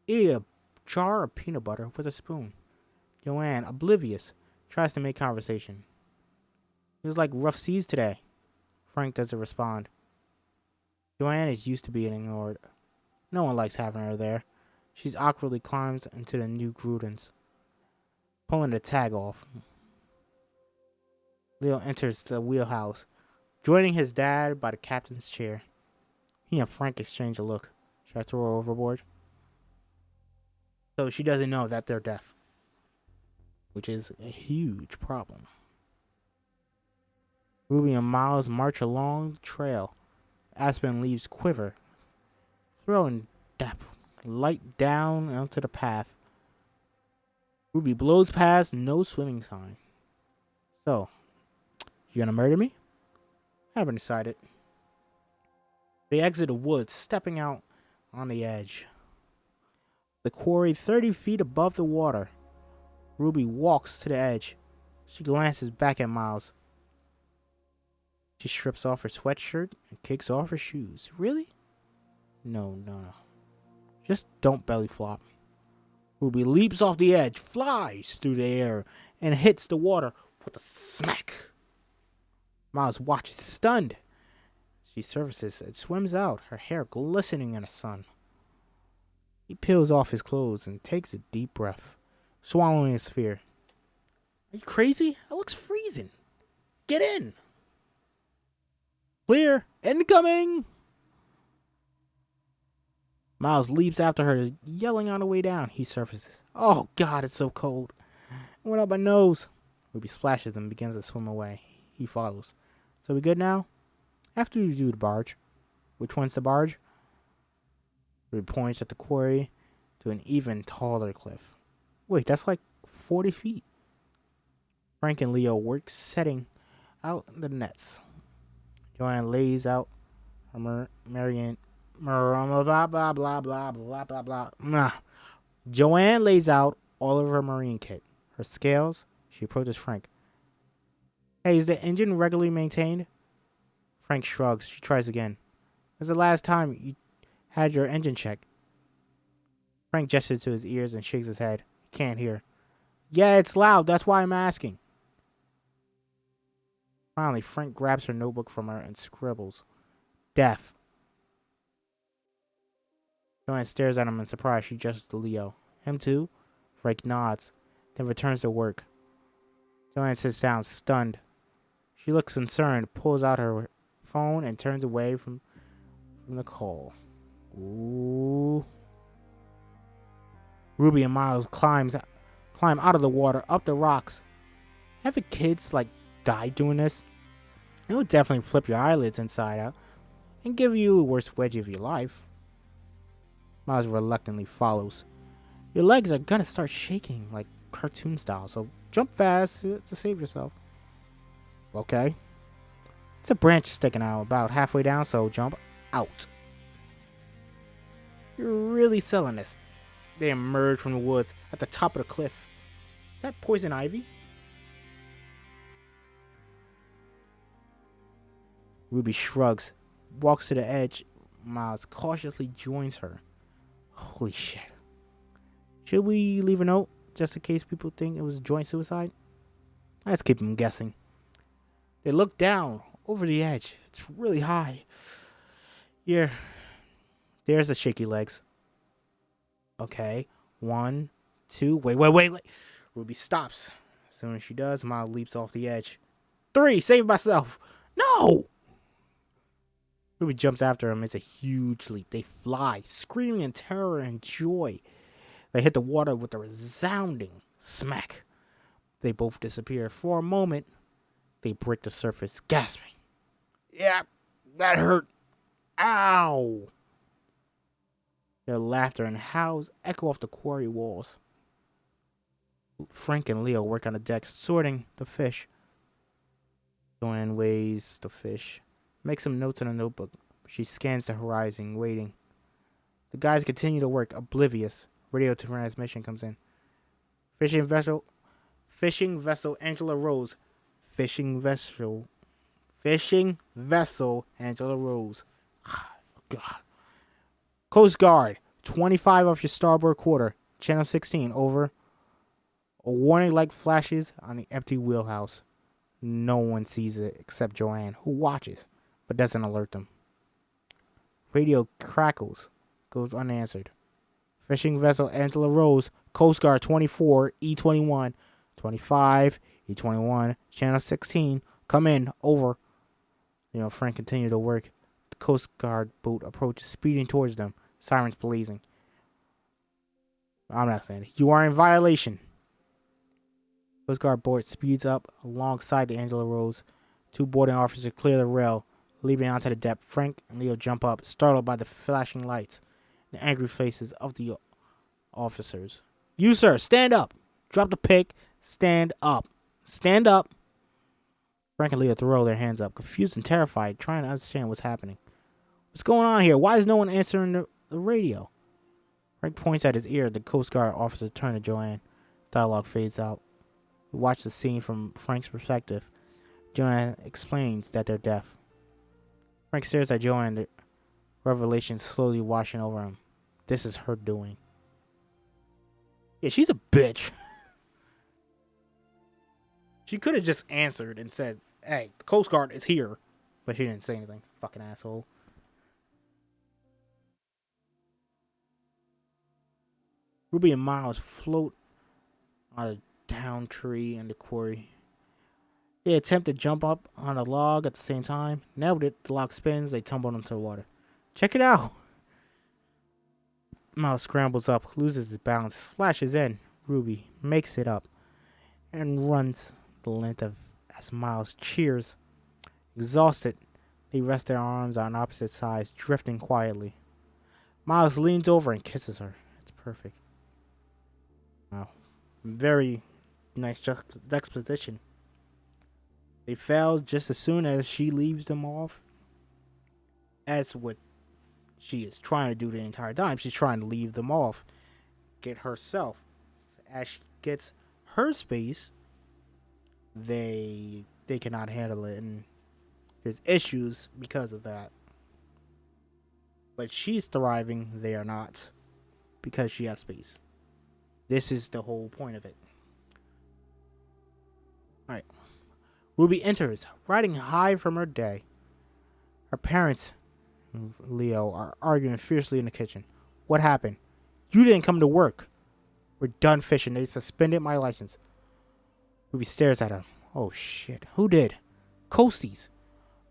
S1: eating a jar of peanut butter with a spoon. Joanne, oblivious, tries to make conversation. It was like rough seas today. Frank doesn't respond. Joanne is used to being ignored. No one likes having her there. She awkwardly climbs into the new Grudens, pulling the tag off. Leo enters the wheelhouse, joining his dad by the captain's chair. He and Frank exchange a look. Should I throw her overboard? So she doesn't know that they're deaf, which is a huge problem. Ruby and Miles march along the trail. Aspen leaves quiver, throwing depth light down onto the path. Ruby blows past, no swimming sign. So, you gonna murder me? I haven't decided. They exit the woods, stepping out on the edge. The quarry 30 feet above the water. Ruby walks to the edge. She glances back at Miles. She strips off her sweatshirt and kicks off her shoes. Really? No. Just don't belly flop. Ruby leaps off the edge, flies through the air, and hits the water with a smack. Miles watches, stunned. She surfaces and swims out, her hair glistening in the sun. He peels off his clothes and takes a deep breath, swallowing his fear. Are you crazy? It looks freezing. Get in. Clear. Incoming. Miles leaps after her, yelling on the way down. He surfaces. Oh, God, it's so cold. It went up my nose. Ruby splashes and begins to swim away. He follows. So we good now? After you do the barge. Which one's the barge? Ruby points at the quarry to an even taller cliff. Wait, that's like 40 feet. Frank and Leo work setting out the nets. Joanne lays out her Joanne lays out all of her marine kit. Her scales. She approaches Frank. Hey, is the engine regularly maintained? Frank shrugs. She tries again. When's the last time you had your engine checked? Frank gestures to his ears and shakes his head. He can't hear. Yeah, it's loud. That's why I'm asking. Finally, Frank grabs her notebook from her and scribbles. Death. Joanne stares at him in surprise. She gestures to Leo. Him too? Frank nods, then returns to work. Joanne sits down, stunned. She looks concerned, pulls out her phone, and turns away from the call. Ooh. Ruby and Miles climb out of the water, up the rocks. Haven't kids, die doing this? It would definitely flip your eyelids inside out and give you the worst wedgie of your life. Miles reluctantly follows. Your legs are gonna start shaking like cartoon style, so jump fast to save yourself. Okay. It's a branch sticking out about halfway down, so jump out. You're really selling this. They emerge from the woods at the top of the cliff. Is that poison ivy? Ruby shrugs, walks to the edge. Miles cautiously joins her. Holy shit. Should we leave a note just in case people think it was joint suicide? Let's keep them guessing. They look down over the edge. It's really high. Yeah. There's the shaky legs. Okay. 1, 2. Wait. Ruby stops. As soon as she does, Miles leaps off the edge. 3. Save myself. No! Ruby jumps after him. It's a huge leap. They fly, screaming in terror and joy. They hit the water with a resounding smack. They both disappear. For a moment, they break the surface, gasping. Yeah, That hurt. Ow. Their laughter and howls echo off the quarry walls. Frank and Leo work on the deck, sorting the fish. Joanne weighs the fish, makes some notes in a notebook. She scans the horizon, waiting. The guys continue to work, oblivious. Radio transmission comes in. Fishing vessel Angela Rose. Fishing vessel Angela Rose. God. Coast Guard, 25 off your starboard quarter. Channel 16, over. A warning light flashes on the empty wheelhouse. No one sees it except Joanne, who watches, but doesn't alert them. Radio crackles, goes unanswered. Fishing vessel Angela Rose, Coast Guard 24, E21, 25, E21, Channel 16, come in, over. Frank continued to work. The Coast Guard boat approaches, speeding towards them, sirens blazing. I'm not saying it. You are in violation. Coast Guard boat speeds up alongside the Angela Rose. Two boarding officers clear the rail, leaping onto the deck. Frank and Leo jump up, startled by the flashing lights and the angry faces of the officers. You, sir, stand up. Drop the pick. Stand up. Stand up. Frank and Leo throw their hands up, confused and terrified, trying to understand what's happening. What's going on here? Why is no one answering the radio? Frank points at his ear. The Coast Guard officer turns to Joanne. Dialogue fades out. We watch the scene from Frank's perspective. Joanne explains that they're deaf. Frank stares at Joanne, the revelation slowly washing over him. This is her doing. Yeah, she's a bitch. She could have just answered and said, hey, the Coast Guard is here. But she didn't say anything. Fucking asshole. Ruby and Miles float on a down tree in the quarry. They attempt to jump up on a log at the same time. Nailed it. The log spins. They tumble into the water. Check it out. Miles scrambles up, loses his balance, splashes in. Ruby makes it up and runs the length of as Miles cheers. Exhausted, they rest their arms on opposite sides, drifting quietly. Miles leans over and kisses her. It's perfect. Wow. Very nice juxtaposition. They fail just as soon as she leaves them off. That's what she is trying to do the entire time. She's trying to leave them off. Get herself. As she gets her space, they cannot handle it. And there's issues because of that. But she's thriving. They are not. Because she has space. This is the whole point of it. Alright. Ruby enters, riding high from her day. Her parents, Leo, are arguing fiercely in the kitchen. What happened? You didn't come to work. We're done fishing. They suspended my license. Ruby stares at him. Oh shit. Who did? Coasties.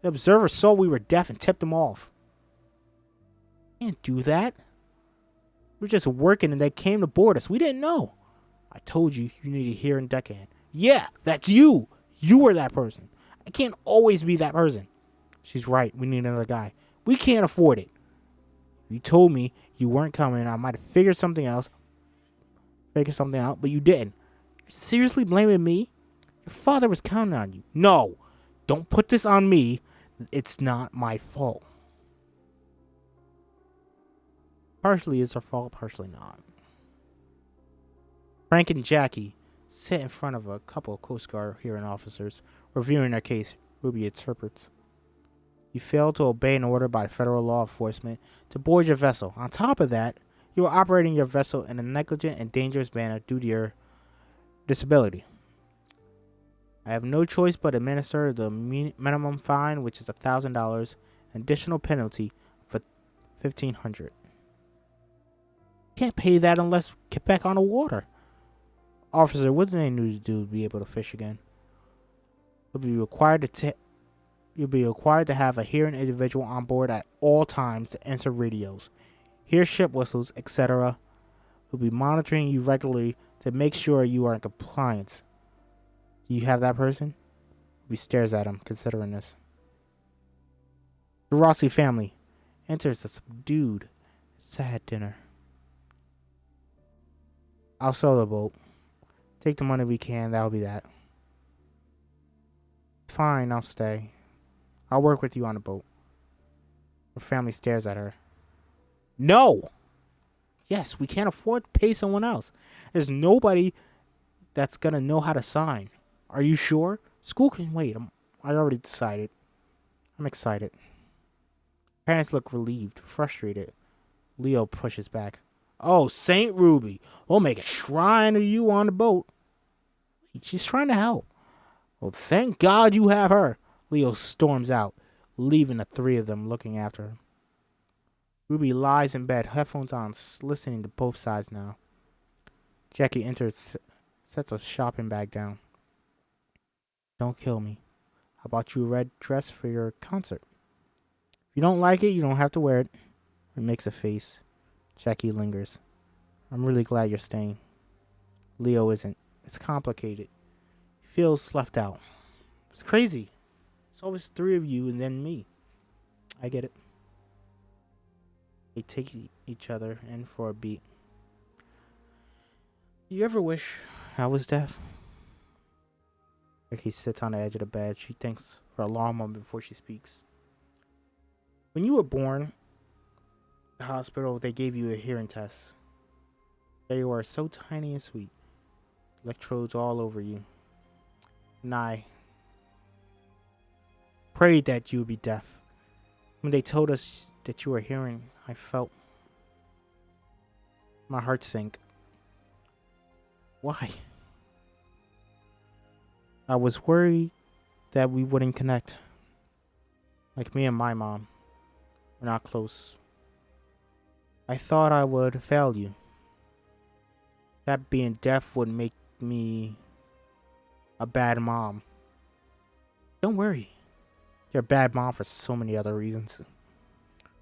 S1: The observer saw we were deaf and tipped them off. Can't do that. We're just working and they came to board us. We didn't know. I told you needed a hearing deckhand. Yeah, that's you. You were that person. I can't always be that person. She's right. We need another guy. We can't afford it. You told me you weren't coming. I might have figured something out, but you didn't. You're seriously blaming me? Your father was counting on you. No, don't put this on me. It's not my fault. Partially it's her fault, partially not. Frank and Jackie sit in front of a couple of Coast Guard hearing officers reviewing their case. Ruby interprets. You failed to obey an order by federal law enforcement to board your vessel. On top of that, you are operating your vessel in a negligent and dangerous manner due to your disability. I have no choice but administer the minimum fine, which is $1,000, and additional penalty for $1,500. Can't pay that unless get back on the water. Officer, what do they need to do to be able to fish again? You'll be required to have a hearing individual on board at all times to answer radios, hear ship whistles, etc. We'll be monitoring you regularly to make sure you are in compliance. Do you have that person? He stares at him, considering this. The Rossi family enters a subdued, sad dinner. I'll sell the boat. Take the money we can, that'll be that. Fine, I'll stay. I'll work with you on the boat. Her family stares at her. No! Yes, we can't afford to pay someone else. There's nobody that's gonna know how to sign. Are you sure? School can wait. I already decided. I'm excited. Parents look relieved, frustrated. Leo pushes back. Oh, Saint Ruby. We'll make a shrine of you on the boat. She's trying to help. Well, thank God you have her. Leo storms out, leaving the three of them looking after her. Ruby lies in bed, headphones on, listening to both sides now. Jackie enters, sets a shopping bag down. Don't kill me. I bought you a red dress for your concert. If you don't like it, you don't have to wear it. It makes a face. Jackie lingers. I'm really glad you're staying. Leo isn't. It's complicated. He feels left out. It's crazy. It's always three of you and then me. I get it. They take each other in for a beat. Do you ever wish I was deaf? Jackie sits on the edge of the bed. She thinks for a long moment before she speaks. When you were born, in the hospital, they gave you a hearing test. There you are, so tiny and sweet. Electrodes all over you. And I prayed that you would be deaf. When they told us that you were hearing, I felt my heart sink. Why? I was worried that we wouldn't connect. Like me and my mom. We're not close. I thought I would fail you. That being deaf would make me a bad mom. Don't worry. You're a bad mom for so many other reasons.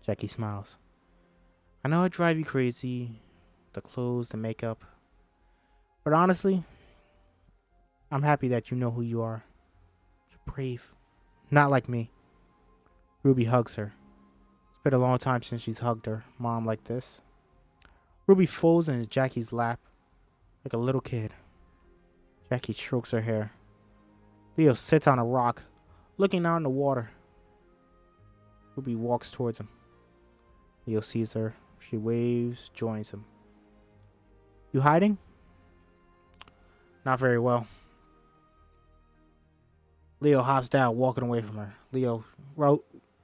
S1: Jackie smiles. I know I drive you crazy. The clothes, the makeup. But honestly, I'm happy that you know who you are. You're brave. Not like me. Ruby hugs her. It's been a long time since she's hugged her mom like this. Ruby folds into Jackie's lap like a little kid. Jackie strokes her hair. Leo sits on a rock, looking out in the water. Ruby walks towards him. Leo sees her. She waves, joins him. You hiding? Not very well. Leo hops down, walking away from her.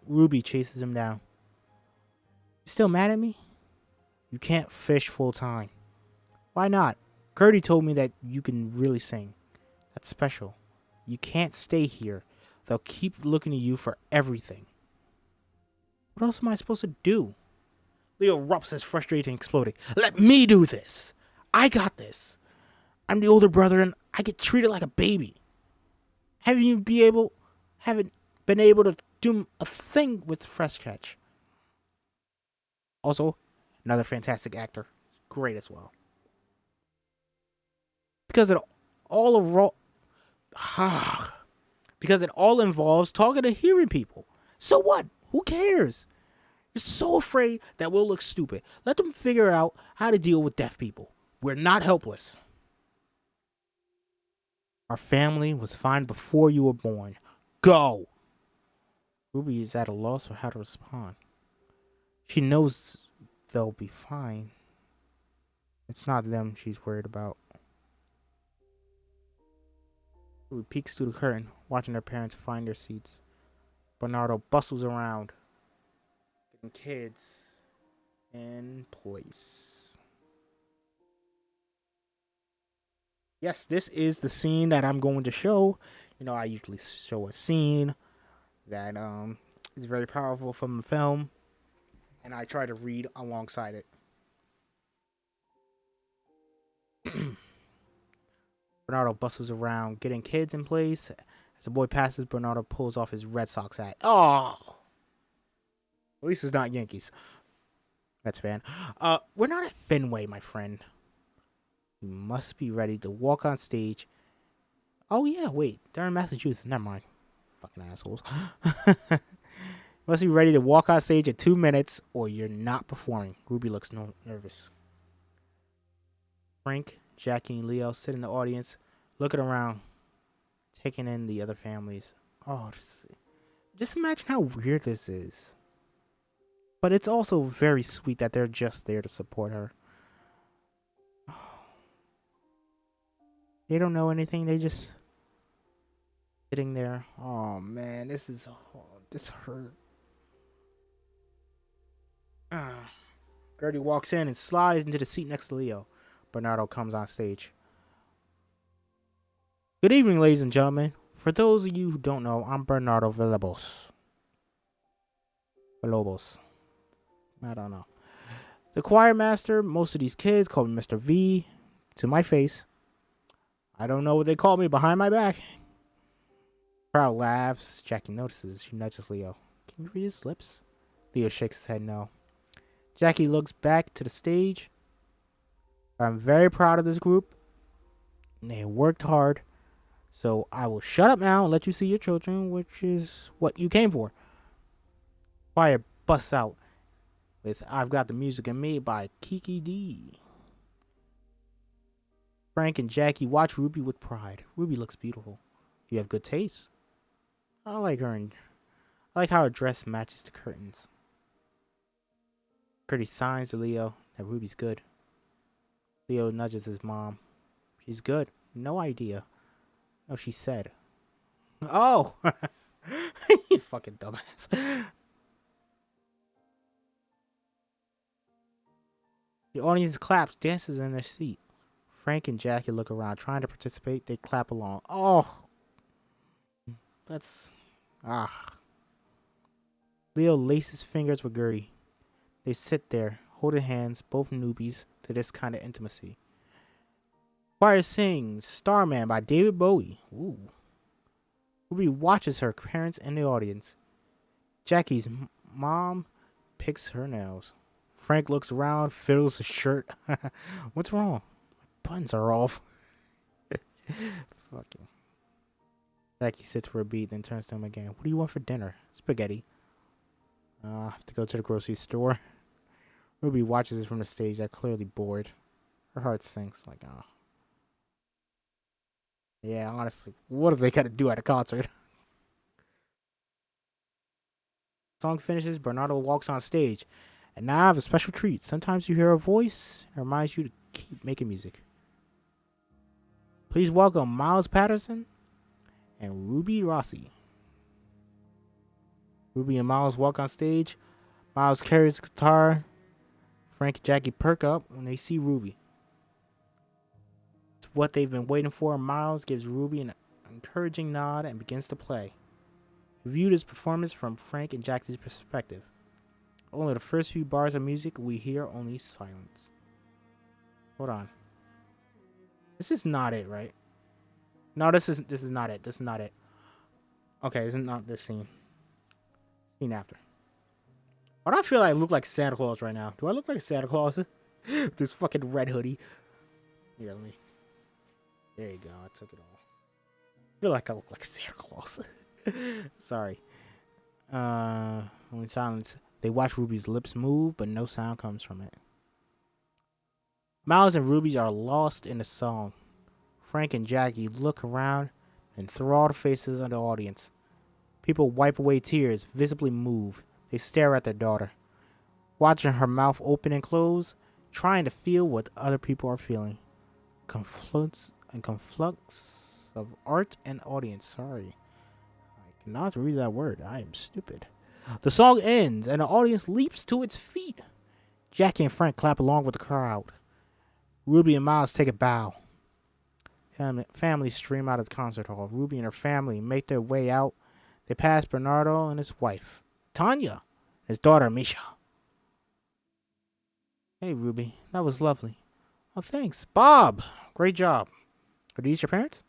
S1: Ruby chases him down. You still mad at me? You can't fish full time. Why not? Gertie told me that you can really sing. That's special. You can't stay here. They'll keep looking to you for everything. What else am I supposed to do? Leo erupts as frustrated and exploding. Let me do this. I got this. I'm the older brother and I get treated like a baby. Haven't been able to do a thing with Fresh Catch. Also, another fantastic actor. Great as well. Because it all involves talking to hearing people. So what? Who cares? You're so afraid that we'll look stupid. Let them figure out how to deal with deaf people. We're not helpless. Our family was fine before you were born. Go! Ruby is at a loss for how to respond. She knows they'll be fine. It's not them she's worried about. Ruby peeks through the curtain, watching her parents find their seats. Bernardo bustles around, getting kids in place. Yes, this is the scene that I'm going to show. You know, I usually show a scene that is very powerful from the film, and I try to read alongside it. Bernardo bustles around, getting kids in place. As the boy passes, Bernardo pulls off his Red Sox hat. Oh! At least it's not Yankees. Mets fan. We're not at Fenway, my friend. You must be ready to walk on stage. Oh, yeah, wait. They're in Massachusetts. Never mind. Fucking assholes. Must be ready to walk on stage in 2 minutes or you're not performing. Ruby looks nervous. Frank, Jackie, and Leo sit in the audience, looking around, taking in the other families. Oh, just imagine how weird this is. But it's also very sweet that they're just there to support her. They don't know anything. They just sitting there. Oh man, this hurt. Gertie walks in and slides into the seat next to Leo. Bernardo comes on stage. Good evening, ladies and gentlemen. For those of you who don't know, I'm Bernardo Villalobos. I don't know. The choir master, most of these kids call me Mr. V to my face. I don't know what they call me behind my back. Crowd laughs. Jackie notices. She nudges Leo. Can you read his lips? Leo shakes his head no. Jackie looks back to the stage. I'm very proud of this group. They worked hard. So I will shut up now and let you see your children, which is what you came for. Choir busts out with I've Got the Music in Me by Kiki D. Frank and Jackie watch Ruby with pride. Ruby looks beautiful. You have good taste. I like her and I like how her dress matches the curtains. Gertie signs to Leo that Ruby's good. Leo nudges his mom. She's good. No idea. No, she said. Oh! You fucking dumbass. The audience claps, dances in their seat. Frank and Jackie look around, trying to participate. They clap along. Oh! That's... Leo laces fingers with Gertie. They sit there, holding hands, both newbies to this kind of intimacy. Choir sings Starman by David Bowie. Ooh. Ruby watches her parents in the audience. Jackie's mom picks her nails. Frank looks around, fiddles his shirt. What's wrong? My buttons are off. Fucking. Jackie sits for a beat, then turns to him again. What do you want for dinner? Spaghetti. I have to go to the grocery store. Ruby watches it from the stage. They're clearly bored. Her heart sinks. Like, oh. Yeah, honestly, what are they gonna do at a concert? Song finishes, Bernardo walks on stage. And now I have a special treat. Sometimes you hear a voice that reminds you to keep making music. Please welcome Miles Patterson and Ruby Rossi. Ruby and Miles walk on stage. Miles carries the guitar. Frank and Jackie perk up when they see Ruby. It's what they've been waiting for. Miles gives Ruby an encouraging nod and begins to play. He viewed his performance from Frank and Jackie's perspective. Only the first few bars of music, we hear only silence. Hold on. This is not it, right? No, this is not it. This is not it. Okay, this is not this scene. Scene after. Why do I feel like I look like Santa Claus right now? Do I look like Santa Claus? This fucking red hoodie. Here, let me. There you go. I took it off. I feel like I look like Santa Claus. Sorry. Only silence. They watch Ruby's lips move, but no sound comes from it. Miles and Ruby are lost in the song. Frank and Jackie look around and through all the faces of the audience. People wipe away tears, visibly moved. They stare at their daughter, watching her mouth open and close, trying to feel what other people are feeling. Conflux of art and audience. Sorry. I cannot read that word. I am stupid. The song ends, and the audience leaps to its feet. Jackie and Frank clap along with the crowd. Ruby and Miles take a bow. Families stream out of the concert hall. Ruby and her family make their way out. They pass Bernardo and his wife, Tanya, and his daughter, Misha. Hey, Ruby, that was lovely. Oh, thanks. Bob, great job. Are these your parents?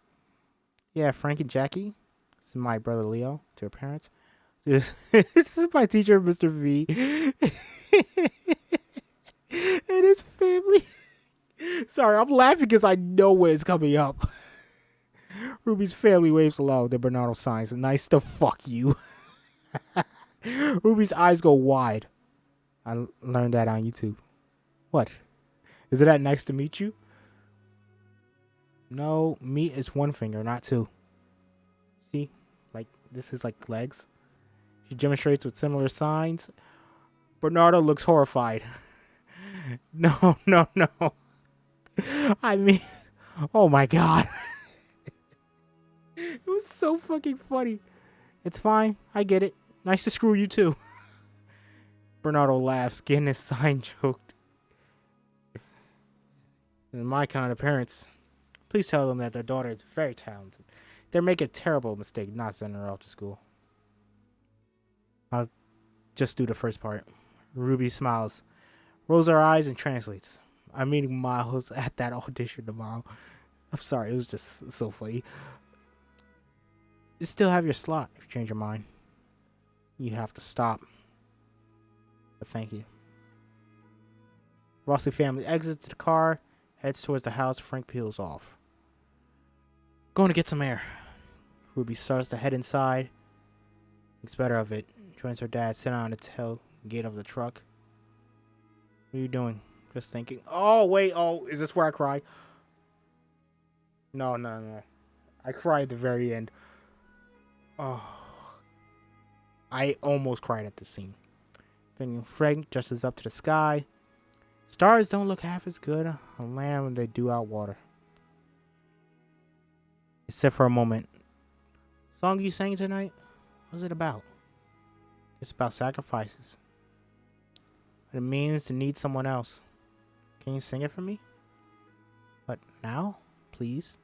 S1: Yeah, Frank and Jackie. This is my brother, Leo, to her parents. This is my teacher, Mr. V. And his family. Sorry, I'm laughing because I know where it's coming up. Ruby's family waves along. Then Bernardo signs, nice to fuck you. Ruby's eyes go wide. I learned that on YouTube. What? Is it that nice to meet you? No, meet is one finger, not two. See? Like, this is like legs. She demonstrates with similar signs. Bernardo looks horrified. No, no, no. I mean, oh my god. It was so fucking funny. It's fine. I get it. Nice to screw you too. Bernardo laughs, getting his sign choked. And my kind of parents, please tell them that their daughter is very talented. They're making a terrible mistake not sending her off to school. I'll just do the first part. Ruby smiles, rolls her eyes, and translates. I'm meeting Miles at that audition tomorrow. I'm sorry, it was just so funny. You still have your slot if you change your mind. You have to stop. But thank you. Rossi family exits the car, heads towards the house. Frank peels off. Going to get some air. Ruby starts to head inside. Thinks better of it. Joins her dad sitting on the tailgate of the truck. What are you doing? Just thinking. Oh, wait. Oh, is this where I cry? No, no, no. I cried at the very end. Oh. I almost cried at the scene. Then Frank dresses up to the sky. Stars don't look half as good on land when they do out water. He said for a moment. Song you sang tonight? What's it about? It's about sacrifices. What it means to need someone else. Can you sing it for me? But now? Please?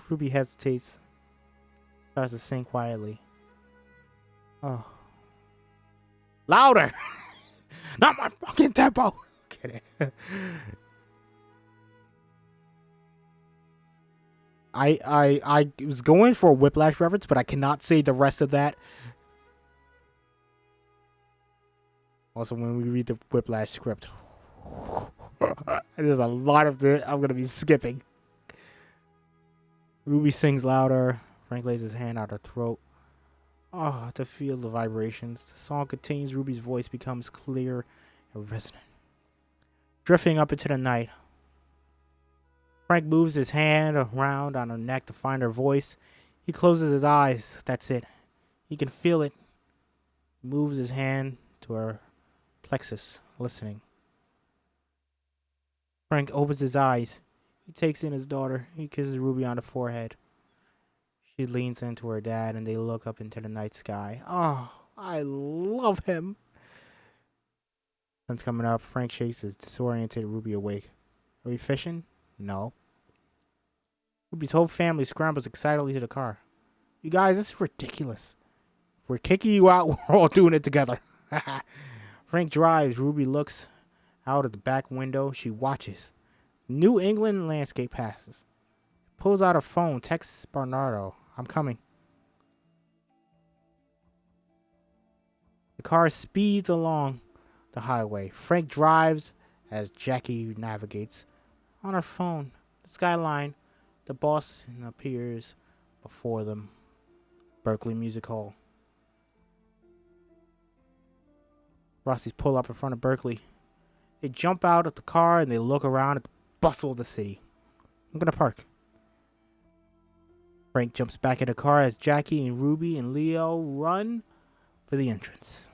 S1: Ruby hesitates. Starts to sing quietly. Oh. Louder! Not my fucking tempo! Kidding. I was going for a Whiplash reference, but I cannot say the rest of that. Also, when we read the Whiplash script, there's a lot of it I'm going to be skipping. Ruby sings louder. Frank lays his hand on her throat. Oh, to feel the vibrations. The song continues. Ruby's voice becomes clear and resonant. Drifting up into the night. Frank moves his hand around on her neck to find her voice. He closes his eyes. That's it. He can feel it. He moves his hand to her plexus, listening. Frank opens his eyes. He takes in his daughter. He kisses Ruby on the forehead. She leans into her dad and they look up into the night sky. Oh, I love him. Sun's coming up. Frank shakes his disoriented Ruby awake. Are we fishing? No. Ruby's whole family scrambles excitedly to the car. You guys, this is ridiculous. If we're kicking you out, we're all doing it together. Frank drives. Ruby looks out of the back window. She watches. New England landscape passes. Pulls out her phone, texts Bernardo. I'm coming. The car speeds along the highway. Frank drives as Jackie navigates. On her phone, the skyline, the Boston appears before them. Berkeley Music Hall. Rossi's pull up in front of Berkeley. They jump out of the car and they look around at the bustle of the city. I'm gonna park. Frank jumps back in the car as Jackie and Ruby and Leo run for the entrance.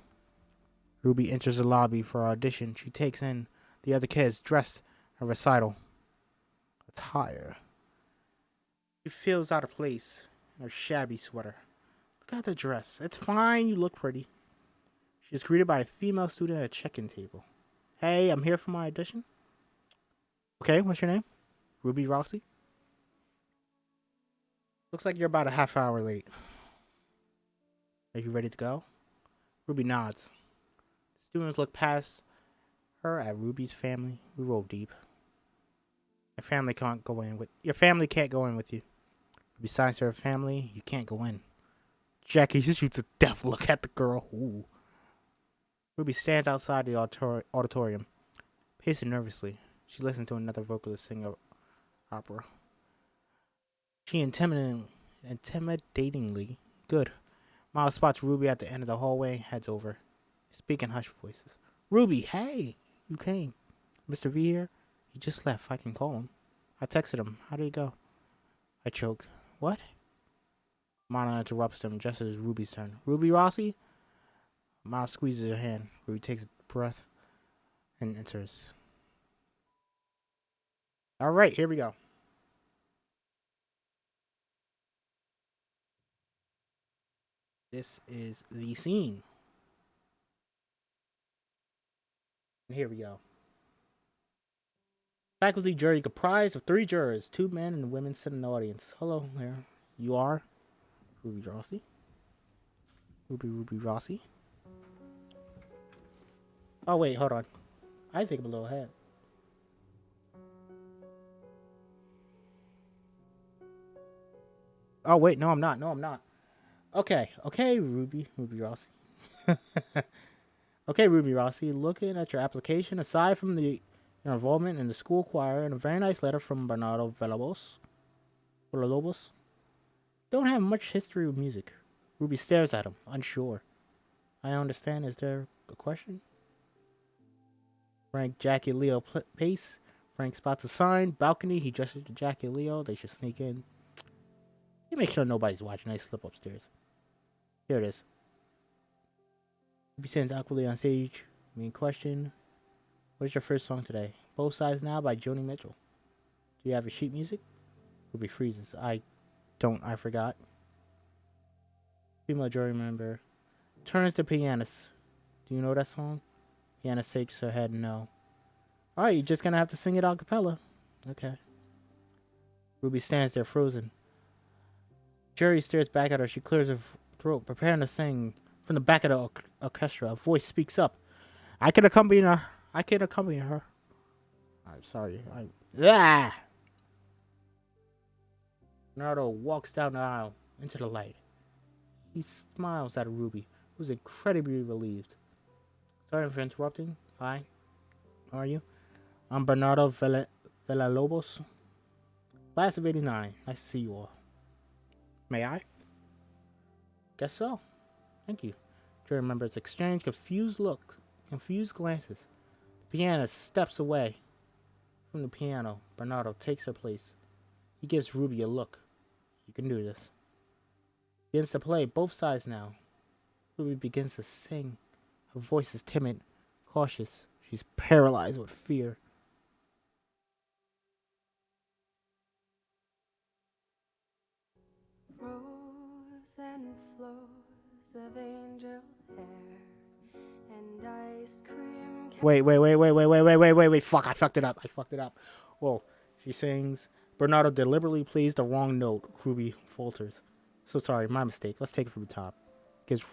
S1: Ruby enters the lobby for her audition. She takes in the other kids dressed in recital attire. She feels out of place in her shabby sweater. Look at the dress. It's fine. You look pretty. She is greeted by a female student at a check-in table. Hey, I'm here for my audition. Okay, what's your name? Ruby Rossi? Looks like you're about a half hour late. Are you ready to go? Ruby nods. The students look past her at Ruby's family. We roll deep. Your family can't go in with you. Ruby signs to her family. You can't go in. Jackie shoots a death look at the girl. Ooh. Ruby stands outside the auditorium, pacing nervously. She listens to another vocalist sing opera. She intimidatingly good. Miles spots Ruby at the end of the hallway, heads over. Speaking hushed voices. Ruby, hey! You came. Mr. V here? He just left. I can call him. I texted him. How did it go? I choked. What? Mana interrupts them just as Ruby's turn. Ruby Rossi? Miles squeezes her hand. Ruby takes a breath and enters. Alright, here we go. This is the scene. And here we go. Faculty jury comprised of 3 jurors. 2 men and women sit in the audience. Hello there. You are Ruby Rossi. Ruby Rossi. Oh, wait, hold on. I think I'm a little ahead. Oh, wait, no, I'm not. No, I'm not. Okay, Ruby Rossi. Okay, Ruby Rossi, looking at your application, aside from your involvement in the school choir and a very nice letter from Bernardo Villalobos, don't have much history with music. Ruby stares at him, unsure. I understand. Is there a question? Frank, Jackie, Leo, pace. Frank spots a sign, balcony. He gestures to Jackie and Leo. They should sneak in. You make sure nobody's watching. I slip upstairs. Here it is. Ruby stands awkwardly on stage. Main question. What's your first song today? Both Sides Now by Joni Mitchell. Do you have a sheet music? Ruby freezes. I don't. I forgot. Female jury member turns to pianist. Do you know that song? Pianist shakes her head no. Alright, you're just gonna have to sing it a cappella. Okay. Ruby stands there frozen. Jury stares back at her. She clears her throat, preparing to sing. From the back of the orchestra, a voice speaks up. I can accompany her. I'm sorry. Bernardo walks down the aisle into the light. He smiles at Ruby, who's incredibly relieved. Sorry for interrupting. Hi. How are you? I'm Bernardo Villalobos. Class of 89. Nice to see you all. May I? Guess so. Thank you. Jury members exchange confused glances. The pianist steps away from the piano. Bernardo takes her place. He gives Ruby a look. You can do this. Begins to play Both Sides Now. Ruby begins to sing. Her voice is timid, cautious. She's paralyzed with fear.
S2: Rose and flows of angel hair and ice cream.
S1: Wait. Fuck, I fucked it up. Whoa. She sings. Bernardo deliberately plays the wrong note. Ruby falters. So sorry, my mistake. Let's take it from the top. Gives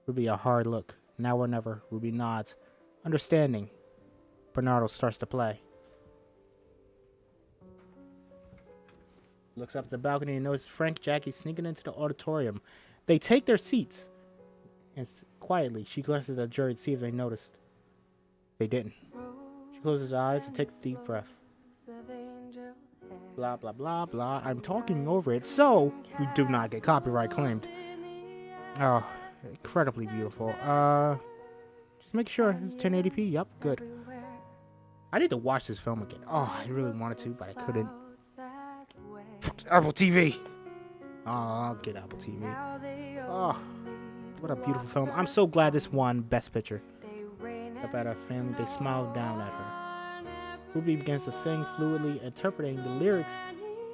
S1: Ruby a hard look. Now or never. Ruby nods. Understanding. Bernardo starts to play. Looks up at the balcony and notices Frank and Jackie sneaking into the auditorium. They take their seats. And quietly, she glances at the jury to see if they noticed. They didn't. She closes her eyes and takes a deep breath. Blah, blah, blah, blah. I'm talking over it, so we do not get copyright claimed. Oh, incredibly beautiful. Just make sure it's 1080p. Yup, good. I need to watch this film again. Oh, I really wanted to, but I couldn't. Apple TV. Oh, I'll get Apple TV. Oh, what a beautiful film. I'm so glad this won Best Picture. Up at her family, they smile down at her. Ruby begins to sing fluidly, interpreting the lyrics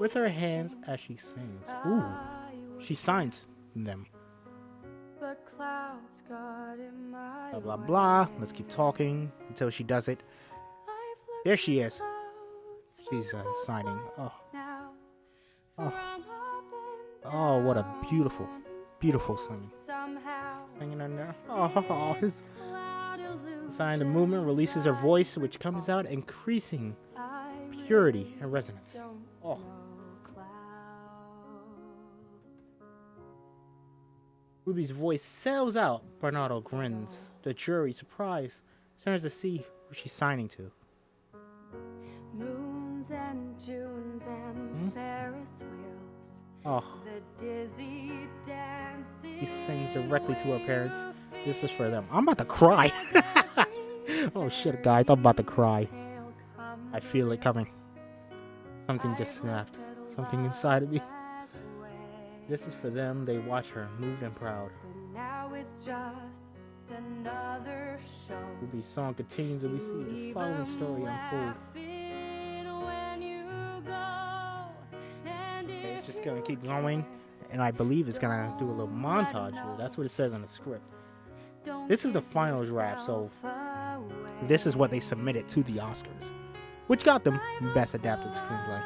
S1: with her hands as she sings. Ooh, she signs them. Blah, blah, blah. Let's keep talking until she does it. There she is. She's signing. Oh, what a beautiful, beautiful singing. Singing in there. Oh, his sign. The movement releases her voice, which comes out increasing purity and resonance. Oh. Ruby's voice sails out. Bernardo grins. The jury, surprised, turns to see who she's signing to. Moons and Junes and Ferris wheels Oh, he sings directly to her parents. This is for them. I'm about to cry. Oh shit, guys, I'm about to cry. I feel it coming. Something just snapped. Something inside of me. This is for them. They watch her, moved and proud.
S2: But now it's just another show.
S1: Ruby's song continues and we see the following story unfold. It's just gonna keep going, and I believe it's gonna do a little montage here. That's what it says in the script. This is the final draft, so this is what they submitted to the Oscars, which got them Best Adapted Screenplay.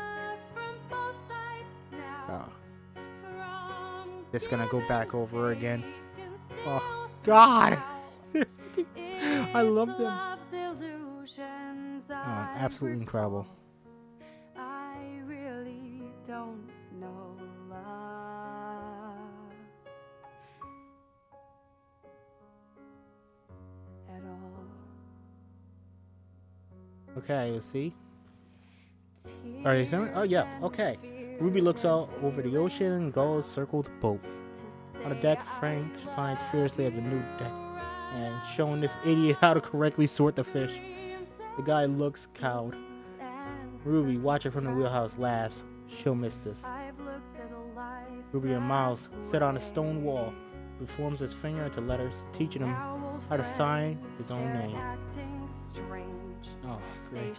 S1: Just gonna go back over again. Oh God, I love them. Oh, absolutely incredible.
S2: I really don't know love at all.
S1: Okay, you see. Are they swimming? Oh yeah. Okay. Ruby looks out over the ocean and gulls circle the boat. On the deck, Frank signs fiercely at the new deck and showing this idiot how to correctly sort the fish. The guy looks cowed. Ruby, watching from the wheelhouse, laughs. She'll miss this. Ruby and Miles sit on a stone wall. He forms his finger into letters, teaching him how to sign his own name. Oh, great.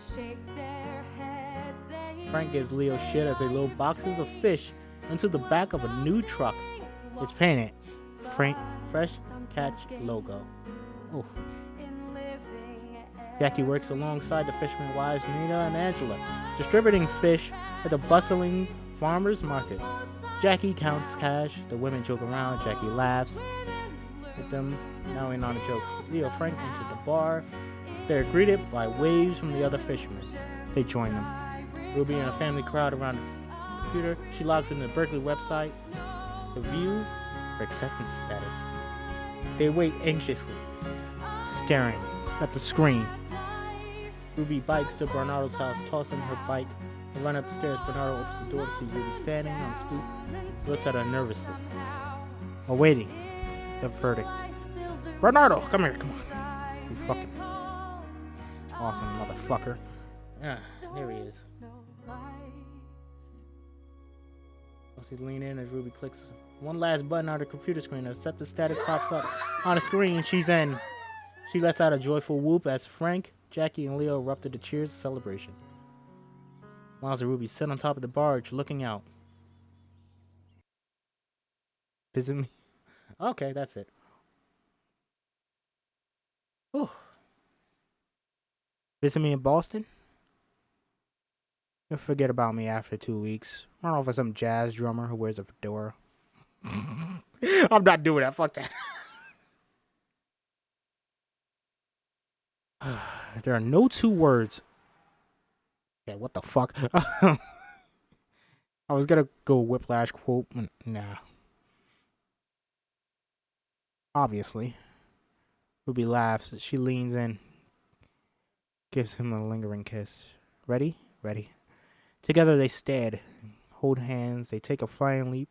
S1: Frank gives Leo shit as they load boxes of fish into the back of a new truck. It's painted Frank Fresh Catch logo. Oh. Jackie works alongside the fishermen wives Nina and Angela, distributing fish at the bustling farmers market. Jackie counts cash. The women joke around. Jackie laughs with them, knowing on the jokes. Leo Frank enter the bar. They're greeted by waves from the other fishermen. They join them. Ruby and a family crowd around the computer. She logs into the Berkeley website to view her acceptance status. They wait anxiously, staring at the screen. Ruby bikes to Bernardo's house, tossing her bike. They run up the stairs. Bernardo opens the door to see Ruby standing on the stoop. He looks at her nervously, awaiting the verdict. Bernardo, come here, come on. You fucking awesome motherfucker. Ah, there he is. She leans in as Ruby clicks one last button on the computer screen. Her acceptance status pops up on the screen. She's in. She lets out a joyful whoop as Frank, Jackie, and Leo erupt into cheers and celebration. Miles and Ruby sit on top of the barge, looking out. Visit me? Okay, that's it. Whew. Visit me in Boston? You'll forget about me after 2 weeks. Run off with some jazz drummer who wears a fedora. I'm not doing that. Fuck that. There are no two words. Okay, what the fuck? I was gonna go Whiplash quote. Nah. Obviously. Ruby laughs. She leans in. Gives him a lingering kiss. Ready? Ready. Together they stared, hold hands, they take a flying leap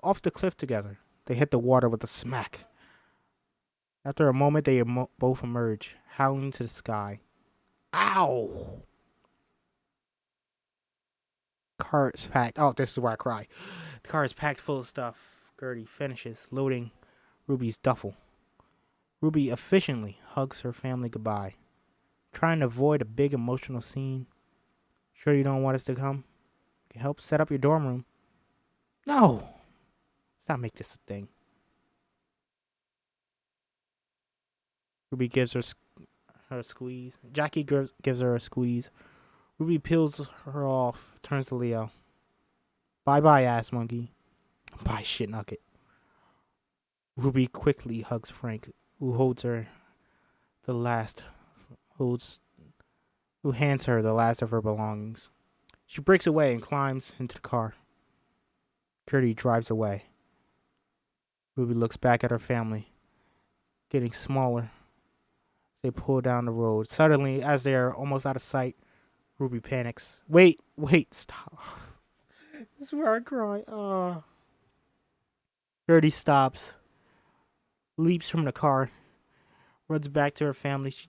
S1: off the cliff together. They hit the water with a smack. After a moment, they both emerge, howling to the sky. Ow! Car is packed. Oh, this is where I cry. The car is packed full of stuff. Gertie finishes loading Ruby's duffel. Ruby efficiently hugs her family goodbye, trying to avoid a big emotional scene. Sure you don't want us to come? We can help set up your dorm room. No! Let's not make this a thing. Ruby gives her a squeeze. Jackie gives her a squeeze. Ruby peels her off, turns to Leo. Bye-bye, ass monkey. Bye, shit nugget. Ruby quickly hugs Frank, who hands her the last of her belongings. She breaks away and climbs into the car. Gertie drives away. Ruby looks back at her family, getting smaller. They pull down the road. Suddenly, as they are almost out of sight, Ruby panics. Wait, stop. This is where I cry. Gertie stops, leaps from the car, runs back to her family. She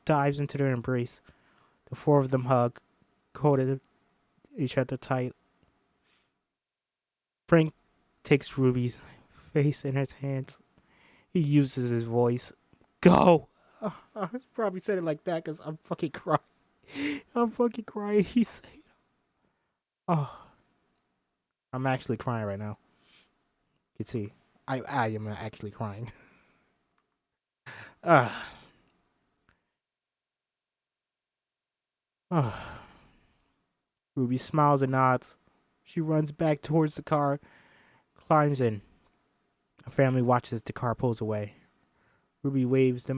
S1: dives into their embrace. The four of them hug, holding each other tight. Frank takes Ruby's face in his hands. He uses his voice. Go! I probably said it like that because I'm fucking crying. I'm fucking crying. He's saying, oh, I'm actually crying right now. You can see, I am actually crying. Uh, uh. Ruby smiles and nods. She runs back towards the car, climbs in. Her family watches the car pulls away. Ruby waves at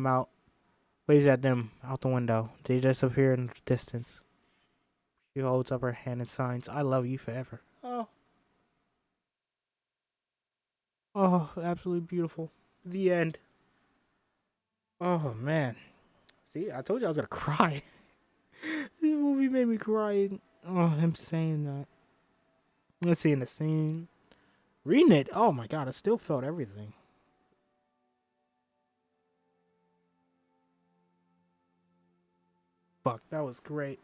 S1: them out the window. They disappear in the distance. She holds up her hand and signs, I love you forever. Oh, absolutely beautiful. The end. Oh, man. See, I told you I was going to cry. This movie made me cry. Oh, him saying that. Let's see in the scene. Reading it. Oh, my God. I still felt everything. Fuck, that was great.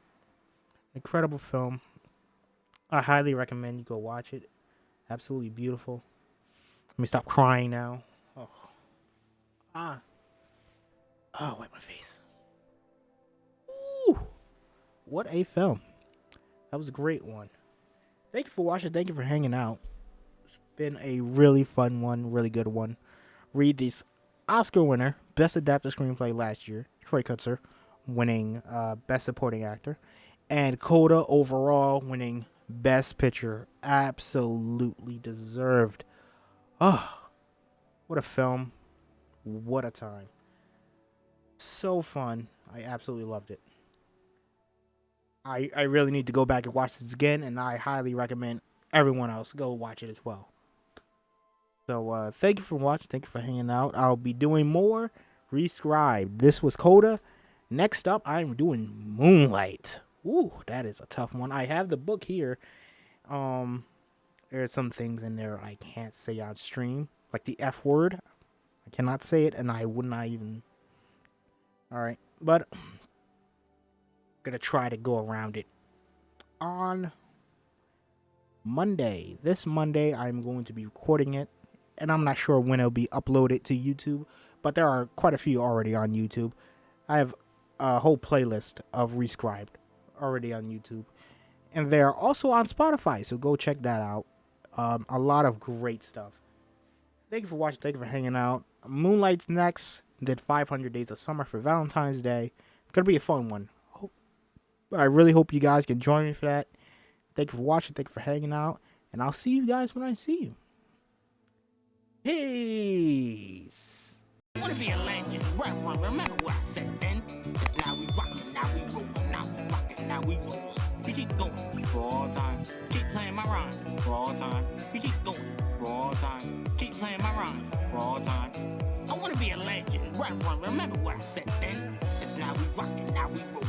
S1: Incredible film. I highly recommend you go watch it. Absolutely beautiful. Let me stop crying now. Oh. Wipe my face. Ooh. What a film. That was a great one. Thank you for watching. Thank you for hanging out. It's been a really fun one. Really good one. Read this Oscar winner. Best Adapted Screenplay last year. Troy Kutzer winning Best Supporting Actor. And CODA overall winning Best Picture. Absolutely deserved. Oh, what a film. What a time. So fun. I absolutely loved it. I really need to go back and watch this again, and I highly recommend everyone else go watch it as well. So thank you for watching. Thank you for hanging out. I'll be doing more reScribd. This was CODA. Next up, I'm doing Moonlight. Ooh, that is a tough one. I have the book here. There's some things in there I can't say on stream, like the F word. I cannot say it, and I would not even. All right, but I'm gonna try to go around it. On Monday, this Monday, I'm going to be recording it, and I'm not sure when it'll be uploaded to YouTube, but there are quite a few already on YouTube. I have a whole playlist of reScribd already on YouTube, and they're also on Spotify, so go check that out. A lot of great stuff. Thank you for watching. Thank you for hanging out. Moonlight's next. Did 500 Days of Summer for Valentine's Day. It's gonna be a fun one. I really hope you guys can join me for that. Thank you for watching. Thank you for hanging out, and I'll see you guys when I see you. Peace.
S3: I wanna be a legend, right one. Remember what I said then? It's now we rockin', now we rollin', now we rockin', now we rollin'. We keep going for all time. Keep playing my rhymes for all time. We keep going for all time. Keep playing my rhymes for all time. I wanna be a legend, right one. Remember what I said then? It's now we rockin', now we rollin'.